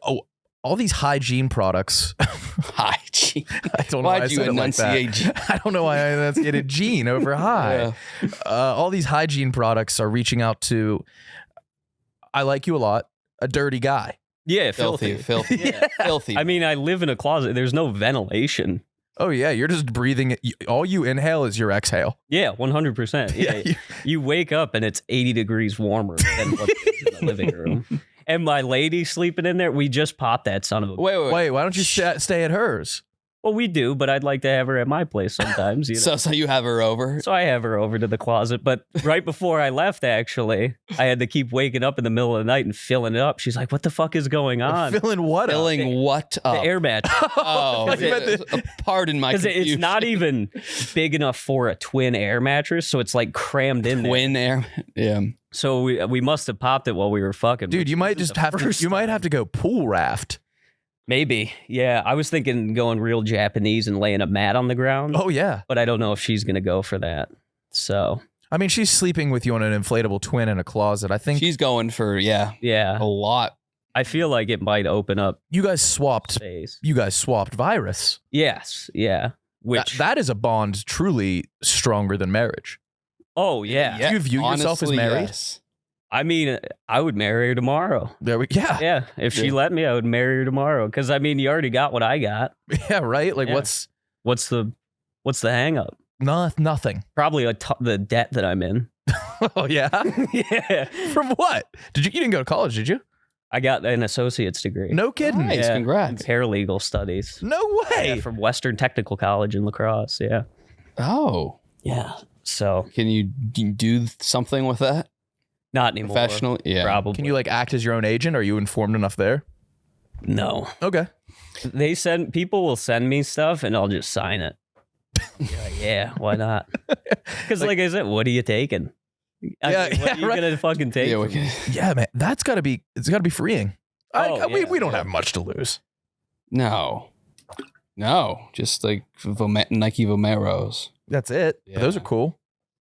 all these hygiene products. Hygiene. I don't know why Why'd you enunciate like I don't know why I enunciated gene over high. All these hygiene products are reaching out to, I like you a lot, a dirty guy. Yeah, filthy. Yeah. Filthy. I mean, I live in a closet. There's no ventilation. Oh, yeah. You're just breathing. All you inhale is your exhale. Yeah, 100%. Yeah. You wake up and it's 80 degrees warmer than what is in the living room. And my lady sleeping in there, we just popped that son of a... Wait, why don't you stay at hers? Well, we do, but I'd like to have her at my place sometimes. You know? So you have her over? So I have her over to the closet. But right before I left, actually, I had to keep waking up in the middle of the night and filling it up. She's like, what the fuck is going on? Filling what up? Filling what up? The air mattress. Pardon my confusion. Because it's not even big enough for a twin air mattress, so it's like crammed in there. Twin air? Yeah. So we must have popped it while we were fucking. Dude, you might just have to. You might have to go pool raft. Maybe. Yeah, I was thinking going real Japanese and laying a mat on the ground. Oh yeah, but I don't know if she's gonna go for that. So I mean, she's sleeping with you on an inflatable twin in a closet. I think she's going for yeah a lot. I feel like it might open up. You guys swapped space. You guys swapped virus. Yes. Yeah. Which that is a bond truly stronger than marriage. Oh yeah. Do you view yourself as married? Yes. I mean, I would marry her tomorrow. Yeah. If she let me, I would marry her tomorrow. Because I mean, you already got what I got. Yeah, right. Like, what's the hang up? Nothing. Probably the debt that I'm in. Oh yeah. Yeah. From what? You didn't go to college, did you? I got an associate's degree. No kidding. Nice, congrats. In paralegal studies. No way. Yeah, from Western Technical College in La Crosse. Yeah. Oh. Yeah. So can you do something with that? Not anymore. Professional? Yeah. Probably. Can you like act as your own agent? Are you informed enough there? No. Okay. People will send me stuff and I'll just sign it. Yeah, why not? Because like I said, what are you taking? What are you gonna fucking take? Yeah, man. It's gotta be freeing. We don't have much to lose. No. Just like Nike Vomeros. That's it. Yeah. Those are cool.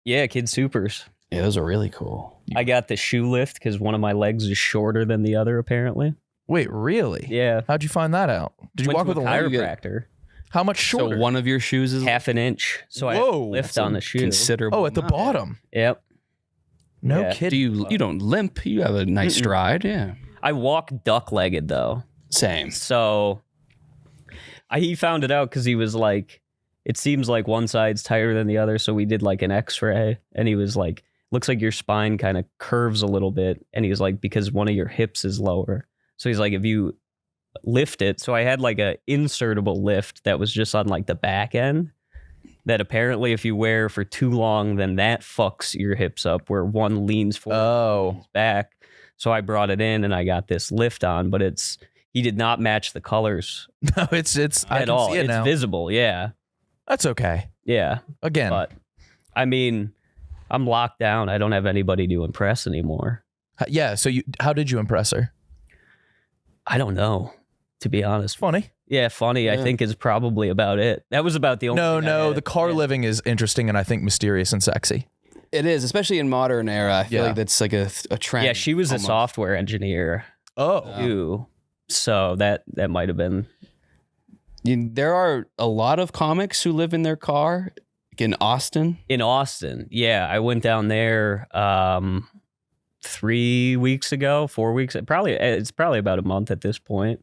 Yeah, Kid Supers. Yeah, those are really cool. I got the shoe lift because one of my legs is shorter than the other, apparently. Wait, really? Yeah. How'd you find that out? Did you walk with a chiropractor? How much shorter? So one of your shoes is half an inch. So I lift on the shoe. Considerable. Oh, at the bottom. Yep. No kidding. You don't limp. You have a nice stride. Yeah. I walk duck-legged though. Same. So he found it out because he was like, it seems like one side's tighter than the other. So we did like an X-ray, and he was like, looks like your spine kind of curves a little bit. And he was like, because one of your hips is lower. So he's like, if you lift it. So I had like a insertable lift that was just on like the back end that apparently if you wear for too long, then that fucks your hips up where one leans forward, leans back. So I brought it in and I got this lift on, but he did not match the colors. No, it's at all. It's visible. Yeah. That's okay. Yeah. Again. But I mean, I'm locked down. I don't have anybody to impress anymore. Yeah. So how did you impress her? I don't know, to be honest. Funny. Yeah, funny. I think is probably about it. That was about the only. No. The car living is interesting and I think mysterious and sexy. It is, especially in modern era. I feel like that's like a trend. Yeah, she was a software engineer. Oh. So that might have been. There are a lot of comics who live in their car in Austin. In Austin, yeah. I went down there 3 weeks ago, 4 weeks. It's probably about a month at this point.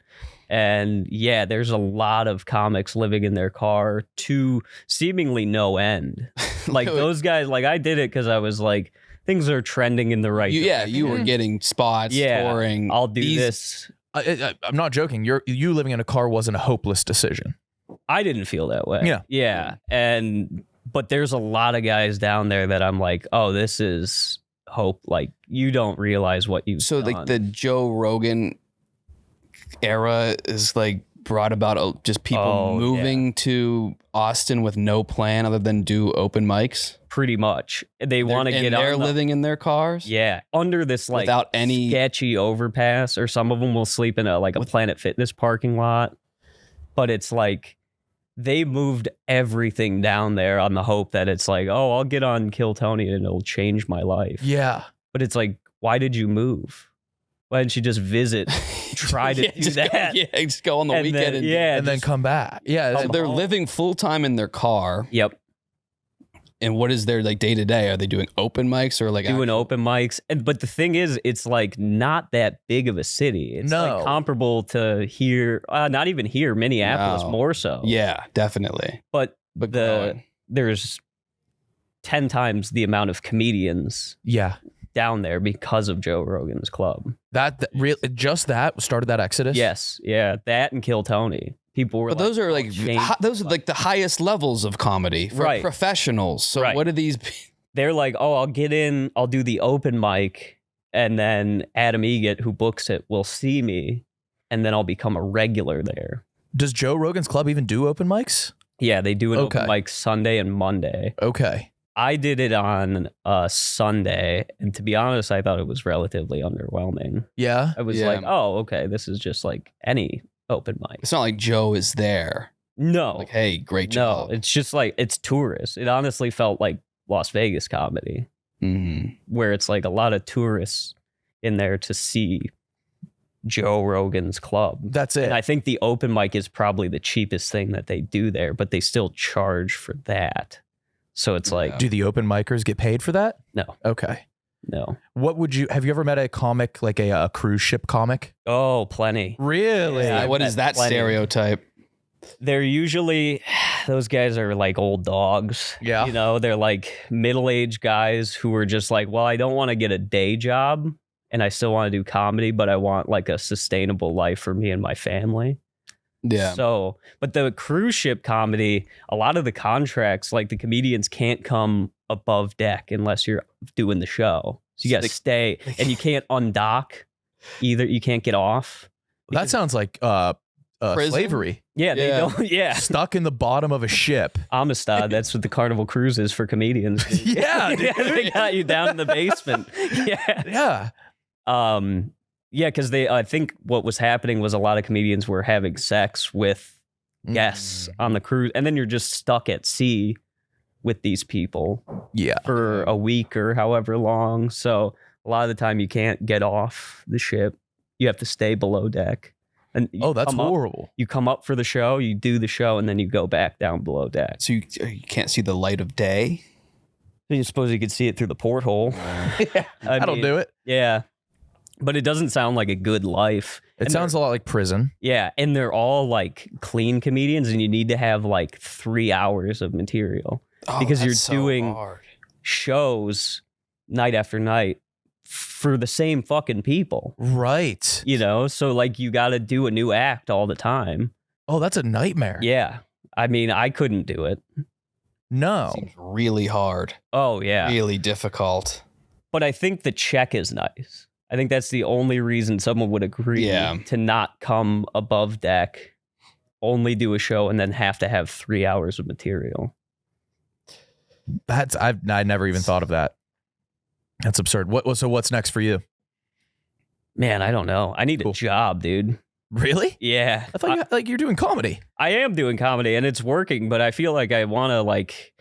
And yeah, there's a lot of comics living in their car to seemingly no end. Like those guys, like I did it because I was like, things are trending in the right direction. You were getting spots, touring. I'll do this. I'm not joking. You living in a car wasn't a hopeless decision. I didn't feel that way. Yeah. But there's a lot of guys down there that I'm like, oh, this is hope. Like you don't realize what you've done. Like the Joe Rogan era is like brought about just people moving to Austin with no plan other than do open mics. Pretty much. They want to get on. They're living in their cars. Yeah. Under this like without any sketchy overpass, or some of them will sleep in a Planet Fitness parking lot. But it's like they moved everything down there on the hope that it's like, oh, I'll get on Kill Tony and it'll change my life. Yeah. But it's like, why did you move? Why didn't you just visit, try to do that? Just go on the weekend and then come back. Yeah. So they're living full time in their car. Yep. And what is their like day to day? Are they doing open mics or like doing open mics? But the thing is, it's like not that big of a city. It's like comparable to here, not even here, Minneapolis, more so. Yeah, definitely. But there's 10 times the amount of comedians. Yeah. Down there because of Joe Rogan's club. That started that exodus. Yes, yeah, that and Kill Tony. People were, but those are like those are like the highest levels of comedy for professionals. So what do these? They're like, oh, I'll get in, I'll do the open mic, and then Adam Egget, who books it, will see me, and then I'll become a regular there. Does Joe Rogan's club even do open mics? Yeah, they do an open mic Sunday and Monday. Okay. I did it on Sunday, and to be honest, I thought it was relatively underwhelming. Yeah? I was like, oh, okay, this is just like any open mic. It's not like Joe is there. No. Like, hey, great job. No, it's just like, it's tourists. It honestly felt like Las Vegas comedy, where it's like a lot of tourists in there to see Joe Rogan's club. That's it. And I think the open mic is probably the cheapest thing that they do there, but they still charge for that. So it's like, do the open micers get paid for that? No. Okay. No. Have you ever met a comic, like a cruise ship comic? Oh, plenty. Really? Yeah, what is that stereotype? They're usually, those guys are like old dogs. Yeah. You know, they're like middle-aged guys who are just like, well, I don't want to get a day job and I still want to do comedy, but I want like a sustainable life for me and my family. Yeah. So, but the cruise ship comedy, a lot of the contracts, like the comedians can't come above deck unless you're doing the show. So you got to stay and you can't undock either. You can't get off. That sounds like slavery. Yeah. They don't. Yeah. Stuck in the bottom of a ship. Amistad. That's what the Carnival Cruise is for comedians. Yeah. Yeah. They got you down in the basement. Yeah. Yeah. Yeah, because I think what was happening was a lot of comedians were having sex with guests on the cruise, and then you're just stuck at sea with these people for a week or however long. So a lot of the time you can't get off the ship. You have to stay below deck. And that's horrible. You come up for the show, you do the show, and then you go back down below deck. So you can't see the light of day? You suppose you could see it through the porthole. That'll do it. Yeah. But it doesn't sound like a good life. It sounds a lot like prison. Yeah, and they're all like clean comedians, and you need to have like 3 hours of material because you're doing shows night after night for the same fucking people. Right. You know, so like you got to do a new act all the time. Oh, that's a nightmare. Yeah. I mean, I couldn't do it. No. Seems really hard. Oh, yeah. Really difficult. But I think the check is nice. I think that's the only reason someone would agree to not come above deck only do a show and then have to have 3 hours of material. I never even thought of that. That's absurd. So what's next for you? Man, I don't know. I need a job, dude. Really? Yeah. I thought you're doing comedy. I am doing comedy and it's working, but I feel like I want to like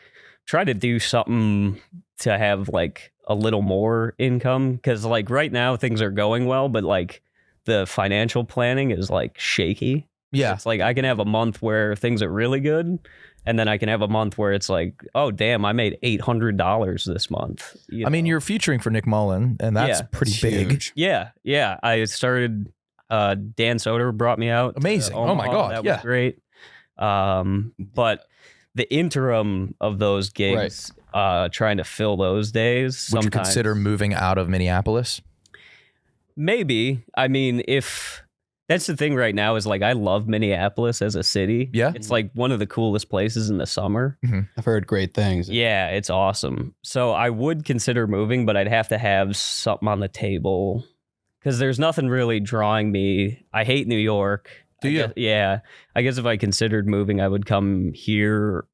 try to do something to have like a little more income, because like right now things are going well, but like the financial planning is like shaky. Yeah. It's like I can have a month where things are really good, and then I can have a month where it's like, oh damn, I made $800 this month. I mean, you're featuring for Nick Mullen, and that's pretty big. Yeah, yeah. I started. Dan Soder brought me out. Amazing. Oh my God. That was great. But the interim of those gigs, trying to fill those days. Would you consider moving out of Minneapolis? Maybe. I mean, if that's the thing right now is like, I love Minneapolis as a city. Yeah. It's like one of the coolest places in the summer. I've heard great things. Yeah, it's awesome. So I would consider moving, but I'd have to have something on the table because there's nothing really drawing me. I hate New York. Do you? Yeah. I guess if I considered moving, I would come here,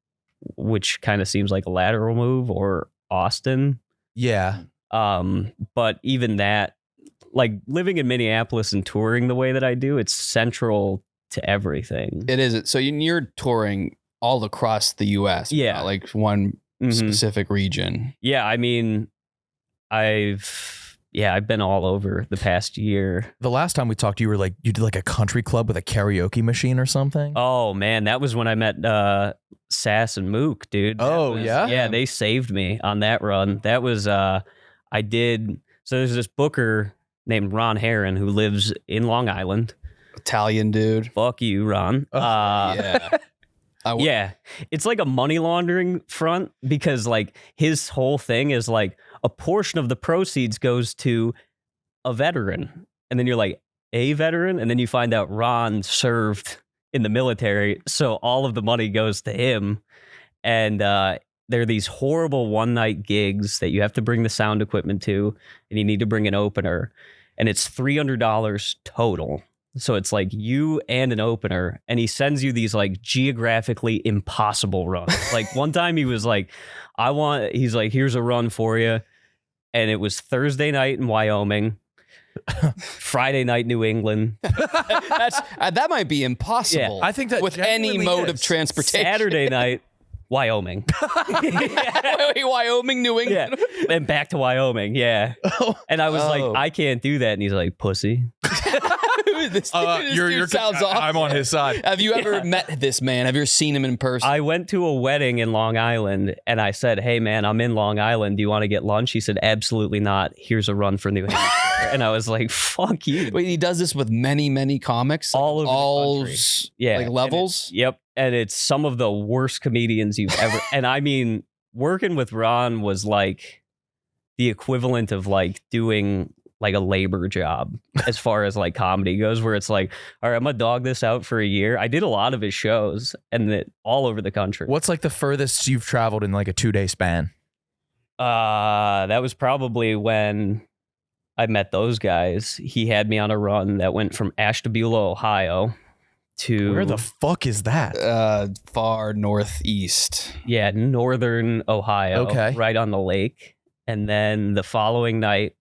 which kind of seems like a lateral move, or Austin. Yeah. But even that, like living in Minneapolis and touring the way that I do, it's central to everything. It is. So you're touring all across the U.S. Yeah. Not like one specific region. Yeah. I mean, I've been all over the past year. The last time we talked, you did like a country club with a karaoke machine or something. Oh man, that was when I met Sass and Mook, dude. Yeah, they saved me on that run. That was So there's this booker named Ron Heron who lives in Long Island. Italian dude. Fuck you, Ron. Yeah. Yeah, it's like a money laundering front, because like his whole thing is like a portion of the proceeds goes to a veteran. And then you're like, a veteran? And then you find out Ron served in the military. So all of the money goes to him. And there are these horrible one-night gigs that you have to bring the sound equipment to, and you need to bring an opener. And it's $300 total. So it's like you and an opener, and he sends you these like geographically impossible runs. Like one time he was like, he's like, here's a run for you. And it was Thursday night in Wyoming, Friday night, New England. That might be impossible. I think that with any mode of transportation. Saturday night, Wyoming. Wait, Wyoming, New England. Yeah. And back to Wyoming. Yeah. And I was like, I can't do that. And he's like, pussy. This dude sounds awesome. I'm on his side. Have you ever met this man? Have you ever seen him in person? I went to a wedding in Long Island, and I said, hey, man, I'm in Long Island. Do you want to get lunch? He said, absolutely not. Here's a run for New Hampshire. And I was like, fuck you. Wait, he does this with many, many comics? All over the country. Like levels? Yep. And it's some of the worst comedians you've ever... And I mean, working with Ron was like the equivalent of like doing like a labor job as far as like comedy goes, where it's like, all right, I'm gonna dog this out for a year. I did a lot of his shows and all over the country. What's like the furthest you've traveled in like a 2-day span? That was probably when I met those guys. He had me on a run that went from Ashtabula, Ohio to... Where the fuck is that? Far northeast. Yeah, northern Ohio. Okay. Right on the lake. And then the following night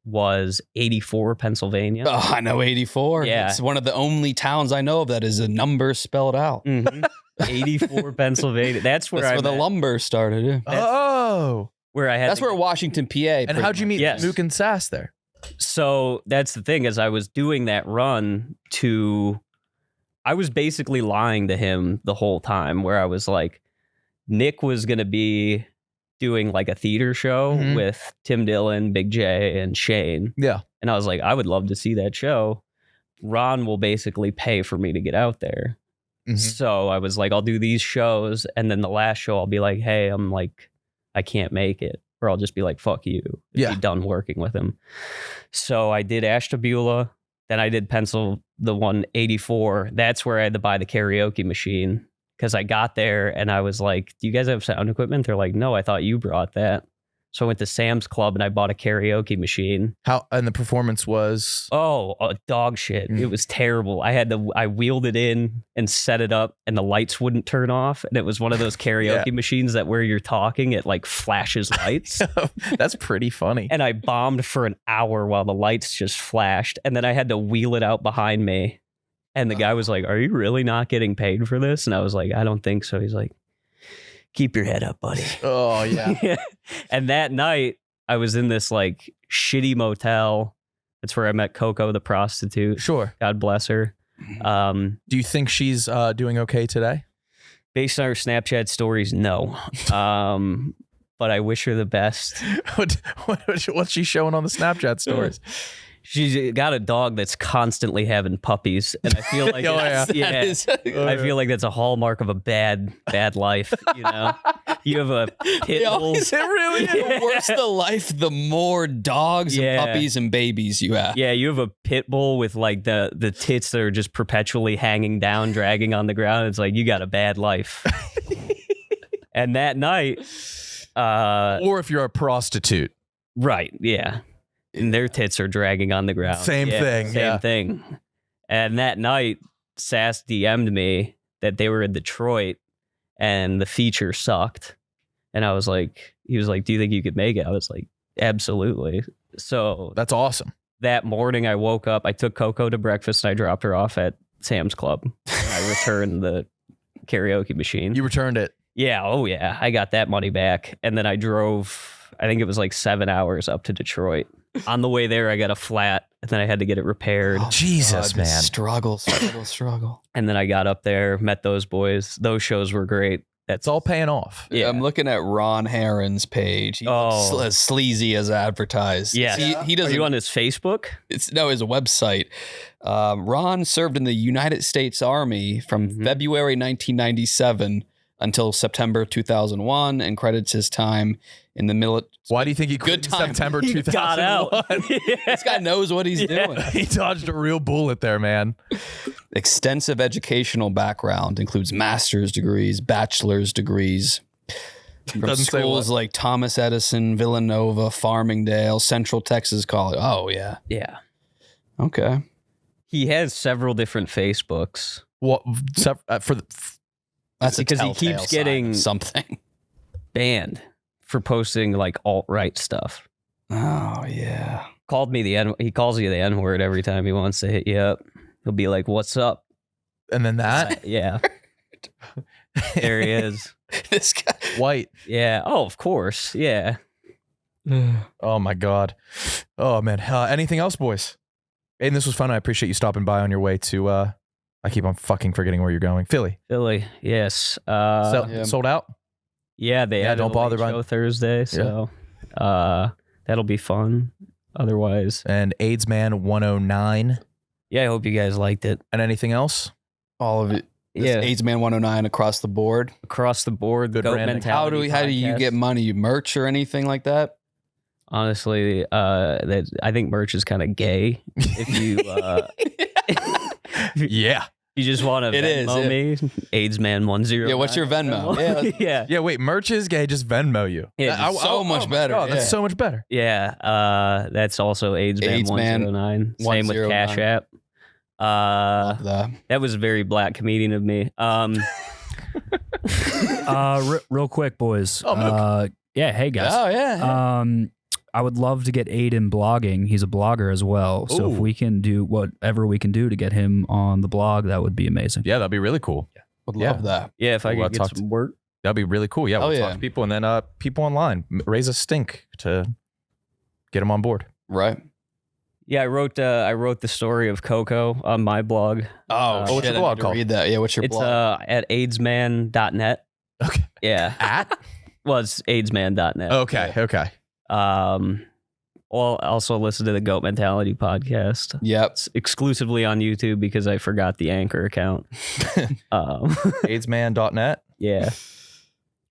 was 84, Pennsylvania. Oh, I know 84. Yeah. It's one of the only towns I know of that is a number spelled out. 84, Pennsylvania. That's where the lumber started. Yeah. Where I had. That's where Washington, PA. And how'd you meet Mook and Sass there? So that's the thing, as I was doing that run I was basically lying to him the whole time, where I was like, Nick was going to be doing like a theater show with Tim Dillon, Big J, and Shane. Yeah. And I was like, I would love to see that show. Ron will basically pay for me to get out there. So I was like, I'll do these shows. And then the last show, I'll be like, hey, I'm like, I can't make it. Or I'll just be like, fuck you. Be done working with him. So I did Ashtabula. Then I did the 184. That's where I had to buy the karaoke machine. Because I got there and I was like, do you guys have sound equipment? They're like, no, I thought you brought that. So I went to Sam's Club and I bought a karaoke machine. How and the performance was Dog shit. It was terrible. I wheeled it in and set it up and the lights wouldn't turn off. And it was one of those karaoke machines that where you're talking, it like flashes lights. That's pretty funny. And I bombed for an hour while the lights just flashed. And then I had to wheel it out behind me. And the guy was like, "Are you really not getting paid for this?" And I was like, "I don't think so." He's like, "Keep your head up, buddy." Oh, yeah. And that night, I was in this like shitty motel. That's where I met Coco, the prostitute. Sure. God bless her. Do you think she's doing okay today? Based on her Snapchat stories, no. But I wish her the best. What's she showing on the Snapchat stories? She's got a dog that's constantly having puppies, and I feel like I feel like that's a hallmark of a bad life. You know, you have a pit bull. Is it really? The worse the life, the more dogs and puppies and babies you have. Yeah, you have a pit bull with like the tits that are just perpetually hanging down, dragging on the ground. It's like you got a bad life. And that night, or if you're a prostitute, right? Yeah. And their tits are dragging on the ground. Same thing. And that night, Sass DM'd me that they were in Detroit and the feature sucked. And I was like, he was like, "Do you think you could make it?" I was like, "Absolutely." So that's awesome. That morning I woke up, I took Coco to breakfast and I dropped her off at Sam's Club. And I returned the karaoke machine. You returned it? Yeah. Oh yeah. I got that money back. And then I drove, I think it was like 7 hours up to Detroit. On the way there, I got a flat, and then I had to get it repaired. Oh, Jesus, man. Struggle. And then I got up there, met those boys. Those shows were great. That's all paying off. Yeah, I'm looking at Ron Heron's page. He looks as sleazy as advertised. Yeah, he doesn't. Are you on his Facebook? His website. Ron served in the United States Army from February 1997 until September 2001, and credits his time in the military. Why do you think he quit in September 2001? Got out. This guy knows what he's doing. He dodged a real bullet there, man. Extensive educational background includes master's degrees, bachelor's degrees from schools like Thomas Edison, Villanova, Farmingdale, Central Texas College. Oh, yeah. Yeah. Okay. He has several different Facebooks. What that's because he keeps getting something banned for posting like alt-right stuff. Oh yeah. He calls you the N-word every time he wants to hit you up. He'll be like, "What's up?" And then that? Yeah. There he is. This guy. White. Yeah. Oh, of course. Yeah. Oh my God. Oh man. Anything else, boys? Aiden, this was fun. I appreciate you stopping by on your way to I keep on fucking forgetting where you're going. Philly, yes. Sold out? Yeah, they had don't bother show Thursday, so that'll be fun. Otherwise. And AIDS Man 109. Yeah, I hope you guys liked it. And anything else? All of it. Yeah. AIDS Man 109 across the board. Across the board. Good Goat branding. Mentality How do you get money? Merch or anything like that? Honestly, I think merch is kind of gay. If you yeah. You just want to Venmo me, AIDS Man 10. Yeah, what's your Venmo? Yeah. Wait, merch is gay. Just Venmo you. Yeah, so much better. God, that's so much better. Yeah, that's also AIDS Man 109. Same with Cash App. That was a very black comedian of me. Real quick, boys. Yeah, hey guys. Oh yeah. I would love to get Aidan blogging. He's a blogger as well. So if we can do whatever we can do to get him on the blog, that would be amazing. Yeah, that'd be really cool. Would love that. Yeah, if I could get some work. That'd be really cool. Yeah, we'll talk to people and then people online raise a stink to get them on board. Right. Yeah, I wrote the story of Coco on my blog. What's your blog called? Read that. Yeah, what's your blog? It's at aidsman.net. Okay. Yeah. Well, it's aidsman.net. Okay. Well, also listen to the Goat Mentality podcast. Yep. It's exclusively on YouTube because I forgot the Anchor account. aidsman.net. Yeah.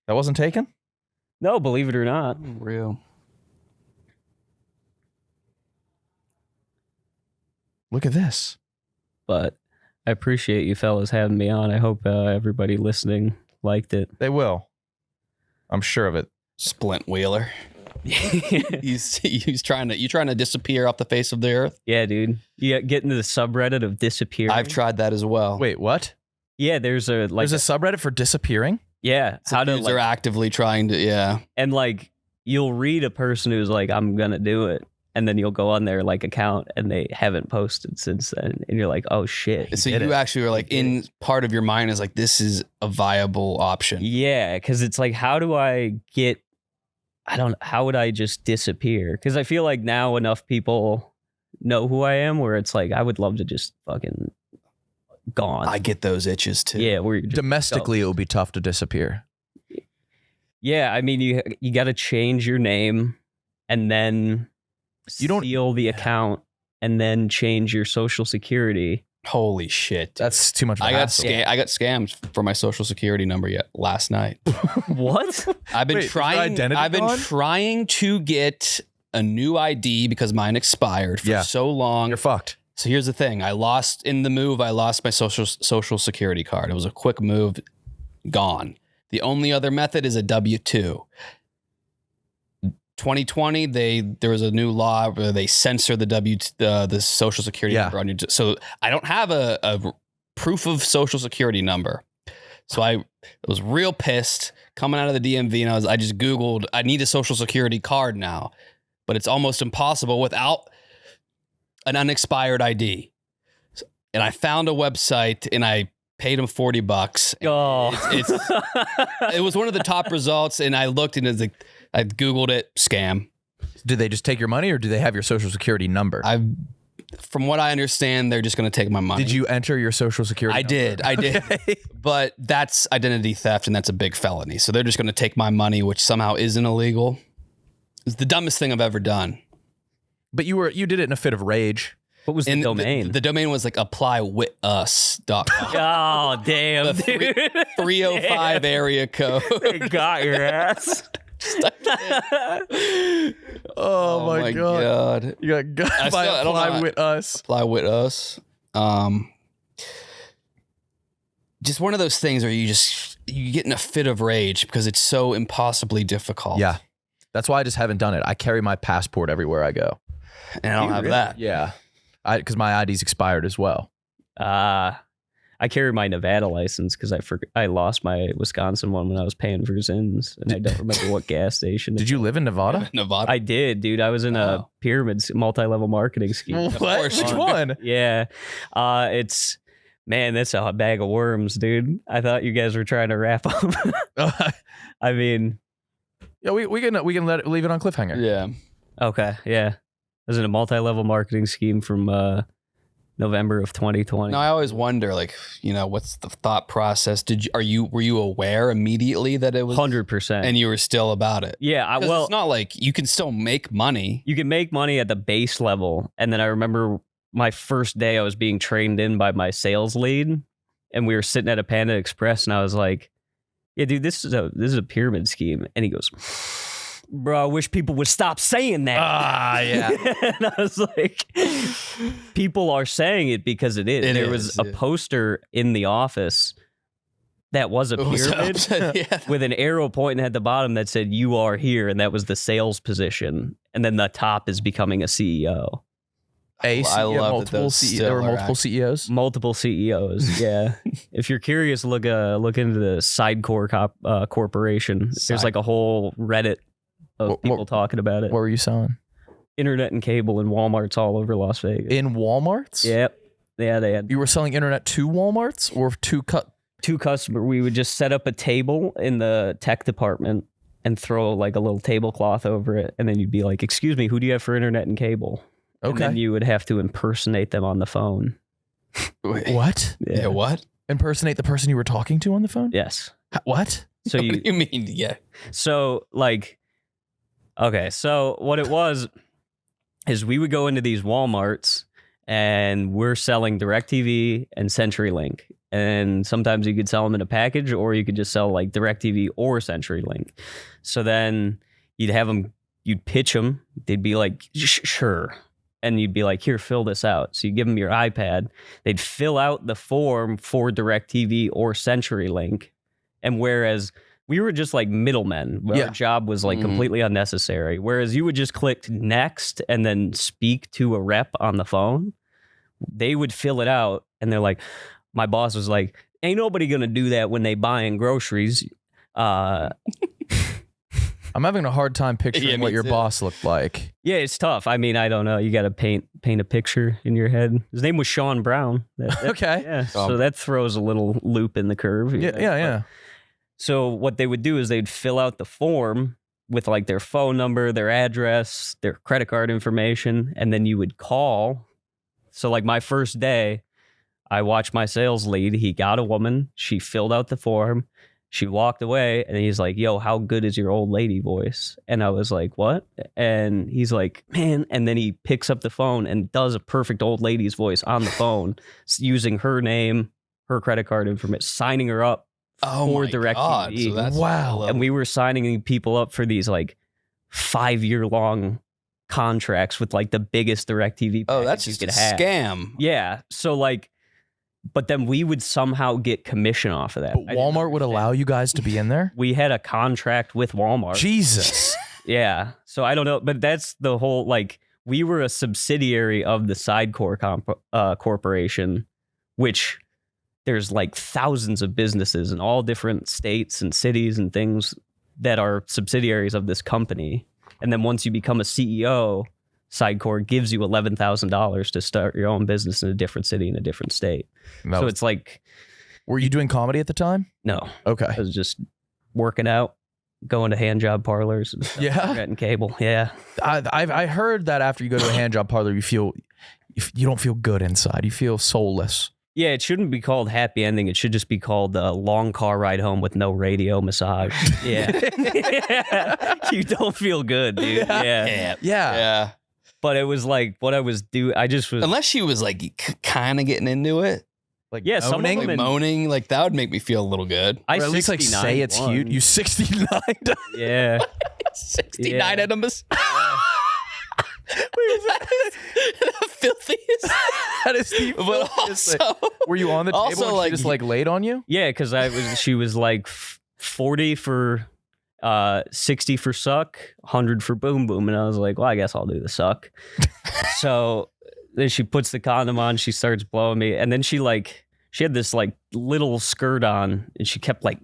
That wasn't taken? No, believe it or not. Real. Look at this. But I appreciate you fellas having me on. I hope everybody listening liked it. They will. I'm sure of it. Splint Wheeler. He's trying to disappear off the face of the earth. Yeah, dude. You get into the subreddit of disappearing. I've tried that as well. Wait, what? Yeah, there's a subreddit for disappearing? Yeah. How dudes are actively trying to, yeah. And like you'll read a person who's like, I'm gonna do it. And then you'll go on their like account and they haven't posted since then. And you're like, oh shit. So you actually are like in part of your mind is like, this is a viable option. Yeah, because it's like, how would I just disappear? Because I feel like now enough people know who I am where it's like, I would love to just fucking gone. I get those itches too. Yeah, where domestically it would be tough to disappear. Yeah, I mean you got to change your name and then seal the account and then change your social security. Holy shit. That's too much. I got scammed for my social security number last night. What? I've been trying to get a new ID because mine expired for so long. You're fucked. So here's the thing. I lost my social security card. It was a quick move, gone. The only other method is a W-2. 2020, there was a new law where they censor the social security number on your. So I don't have a proof of social security number. So I was real pissed coming out of the DMV, and I just Googled, I need a social security card now, but it's almost impossible without an unexpired ID. And I found a website and I paid them $40. It was one of the top results, and I looked and I Googled it, scam. Did they just take your money or do they have your social security number? From what I understand, they're just going to take my money. Did you enter your social security number? I did. But that's identity theft and that's a big felony. So they're just going to take my money, which somehow isn't illegal. It's the dumbest thing I've ever done. But you did it in a fit of rage. What was the domain? The domain was like applywithus.com. Oh, damn, dude. 305 area code. They got your ass. Oh my god. You got by Apply With Us. Apply With Us. Just one of those things where you get in a fit of rage because it's so impossibly difficult. Yeah. That's why I just haven't done it. I carry my passport everywhere I go. And I don't have that. Yeah. Because my ID's expired as well. I carry my Nevada license because I lost my Wisconsin one when I was paying for Zins, and I don't remember what gas station. Did you live in Nevada? Nevada. I did, dude. I was in a pyramid multi-level marketing scheme. What? Which one? Yeah. That's a bag of worms, dude. I thought you guys were trying to wrap up. I mean, yeah, we can leave it on cliffhanger. Yeah. Okay. Yeah. I was in a multi-level marketing scheme from November of 2020. No, I always wonder, like, what's the thought process? Were you aware immediately that it was 100%, and you were still about it? Yeah, it's not like you can still make money. You can make money at the base level, and then I remember my first day I was being trained in by my sales lead, and we were sitting at a Panda Express, and I was like, "Yeah, dude, this is a pyramid scheme," and he goes, bro, I wish people would stop saying that. Yeah. And I was like, people are saying it because it is. There was a poster in the office that was a pyramid with an arrow pointing at the bottom that said, "You are here," and that was the sales position. And then the top is becoming a CEO. I love multiple there were multiple CEOs. Multiple CEOs, yeah. If you're curious, look into the Sidecore Corporation. There's like a whole Reddit of people talking about it. What were you selling? Internet and cable in Walmarts all over Las Vegas. In Walmarts? Yep. Yeah, they had. You were selling internet to Walmarts or to customer? We would just set up a table in the tech department and throw like a little tablecloth over it, and then you'd be like, "Excuse me, who do you have for internet and cable?" Okay. And then you would have to impersonate them on the phone. Wait, what? Yeah, what? Impersonate the person you were talking to on the phone? Yes. What? So what do you mean? Yeah. So okay, so what it was is we would go into these Walmarts and we're selling DirecTV and CenturyLink. And sometimes you could sell them in a package, or you could just sell like DirecTV or CenturyLink. So then you'd pitch them. They'd be like, "Sure." And you'd be like, "Here, fill this out." So you give them your iPad. They'd fill out the form for DirecTV or CenturyLink. And whereas we were just like middlemen. Yeah. Our job was like completely unnecessary. Whereas you would just click next and then speak to a rep on the phone. They would fill it out and they're like, my boss was like, ain't nobody gonna do that when they buying groceries. I'm having a hard time picturing what your boss looked like. Yeah, it's tough. I mean, I don't know. You got to paint a picture in your head. His name was Sean Brown. Okay. Yeah. So that throws a little loop in the curve. Yeah. So what they would do is they'd fill out the form with like their phone number, their address, their credit card information, and then you would call. So like my first day, I watched my sales lead. He got a woman. She filled out the form. She walked away and he's like, yo, how good is your old lady voice? And I was like, what? And he's like, man. And then he picks up the phone and does a perfect old lady's voice on the phone using her name, her credit card information, signing her up for DirecTV. So that's wow. And we were signing people up for these like 5-year long contracts with like the biggest DirecTV. Oh, that's just a scam. Yeah. So like, but then we would somehow get commission off of that. But Walmart would allow you guys to be in there? We had a contract with Walmart. Jesus. Yeah. So I don't know, but that's the whole, like, we were a subsidiary of the Sidecore Corporation, which there's like thousands of businesses in all different states and cities and things that are subsidiaries of this company. And then once you become a CEO, Sidecore gives you $11,000 to start your own business in a different city in a different state. So it's like, were you doing comedy at the time? No. Okay. I was just working out, going to hand job parlors, and stuff, getting cable. Yeah. I heard that after you go to a hand job parlor, you don't feel good inside. You feel soulless. Yeah, it shouldn't be called happy ending. It should just be called a long car ride home with no radio massage. Yeah. You don't feel good, dude. Yeah. But it was like what I was doing. I just was. Unless she was like kind of getting into it. Like yeah, some like moaning, like that would make me feel a little good. Or at least like say it's huge. You 69. Yeah. 69 enemas. Filthiest. That is the but also, were you on the table also, and like, she just like laid on you? Yeah, because she was like 40 for 60 for suck, 100 for boom boom. And I was like, well, I guess I'll do the suck. So then she puts the condom on, she starts blowing me. And then she had this like little skirt on and she kept like,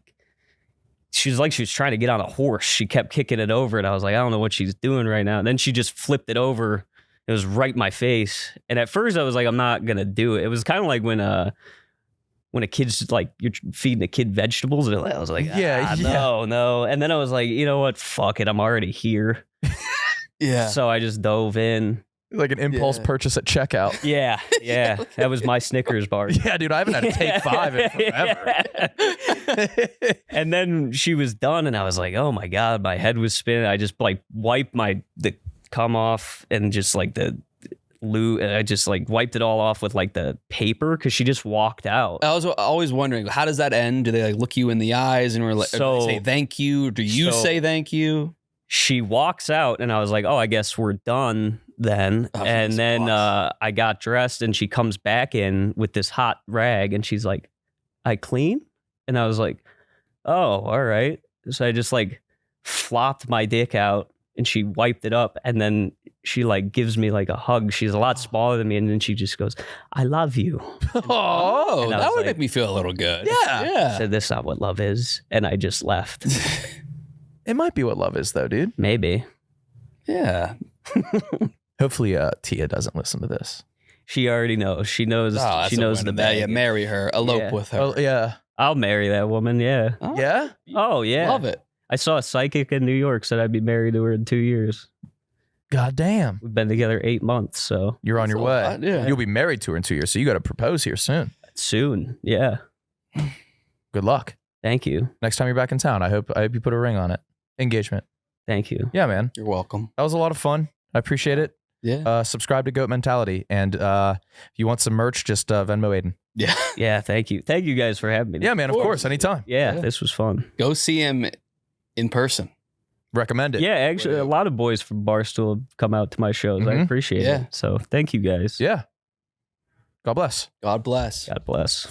she was trying to get on a horse. She kept kicking it over and I was like, I don't know what she's doing right now. And then she just flipped it over. It was right in my face. And at first I was like, I'm not going to do it. It was kind of like when a kid's like, you're feeding a kid vegetables. And I was like, no. And then I was like, you know what? Fuck it. I'm already here. Yeah. So I just dove in. Like an impulse purchase at checkout. Yeah. That was my Snickers bar. Yeah, dude, I haven't had a take 5 in forever. And then she was done and I was like, oh my God, my head was spinning. I just like wiped the cum off and just like the loo. I just like wiped it all off with like the paper because she just walked out. I was always wondering, how does that end? Do they like look you in the eyes and or do they say thank you? Do you say thank you? She walks out and I was like, oh, I guess we're done then. And then I got dressed and she comes back in with this hot rag and she's like, I clean? And I was like, oh, all right. So I just like flopped my dick out and she wiped it up and then she like gives me like a hug. She's a lot smaller than me and then she just goes, I love you. Oh, that would make me feel a little good. Yeah. I said, this is not what love is. And I just left. It might be what love is though, dude. Maybe. Yeah. Hopefully Tia doesn't listen to this. She already knows. She knows. She knows the bag. Yeah, marry her. Elope with her. Oh, yeah. I'll marry that woman. Yeah. Oh, yeah? Oh, yeah. Love it. I saw a psychic in New York said I'd be married to her in 2 years. God damn. We've been together 8 months, so. You're on your way. lot, yeah. You'll be married to her in 2 years, so you got to propose here soon. Soon, yeah. Good luck. Thank you. Next time you're back in town, I hope you put a ring on it. Engagement. Thank you. Yeah, man. You're welcome. That was a lot of fun. I appreciate it. Yeah. Subscribe to Goat Mentality. And if you want some merch, just Venmo Aidan. Yeah. Yeah, thank you. Thank you guys for having me. Yeah, man, of course. Anytime. Yeah, this was fun. Go see him in person. Recommend it. Yeah, actually, a lot of boys from Barstool have come out to my shows. I appreciate it. So thank you guys. Yeah. God bless. God bless. God bless.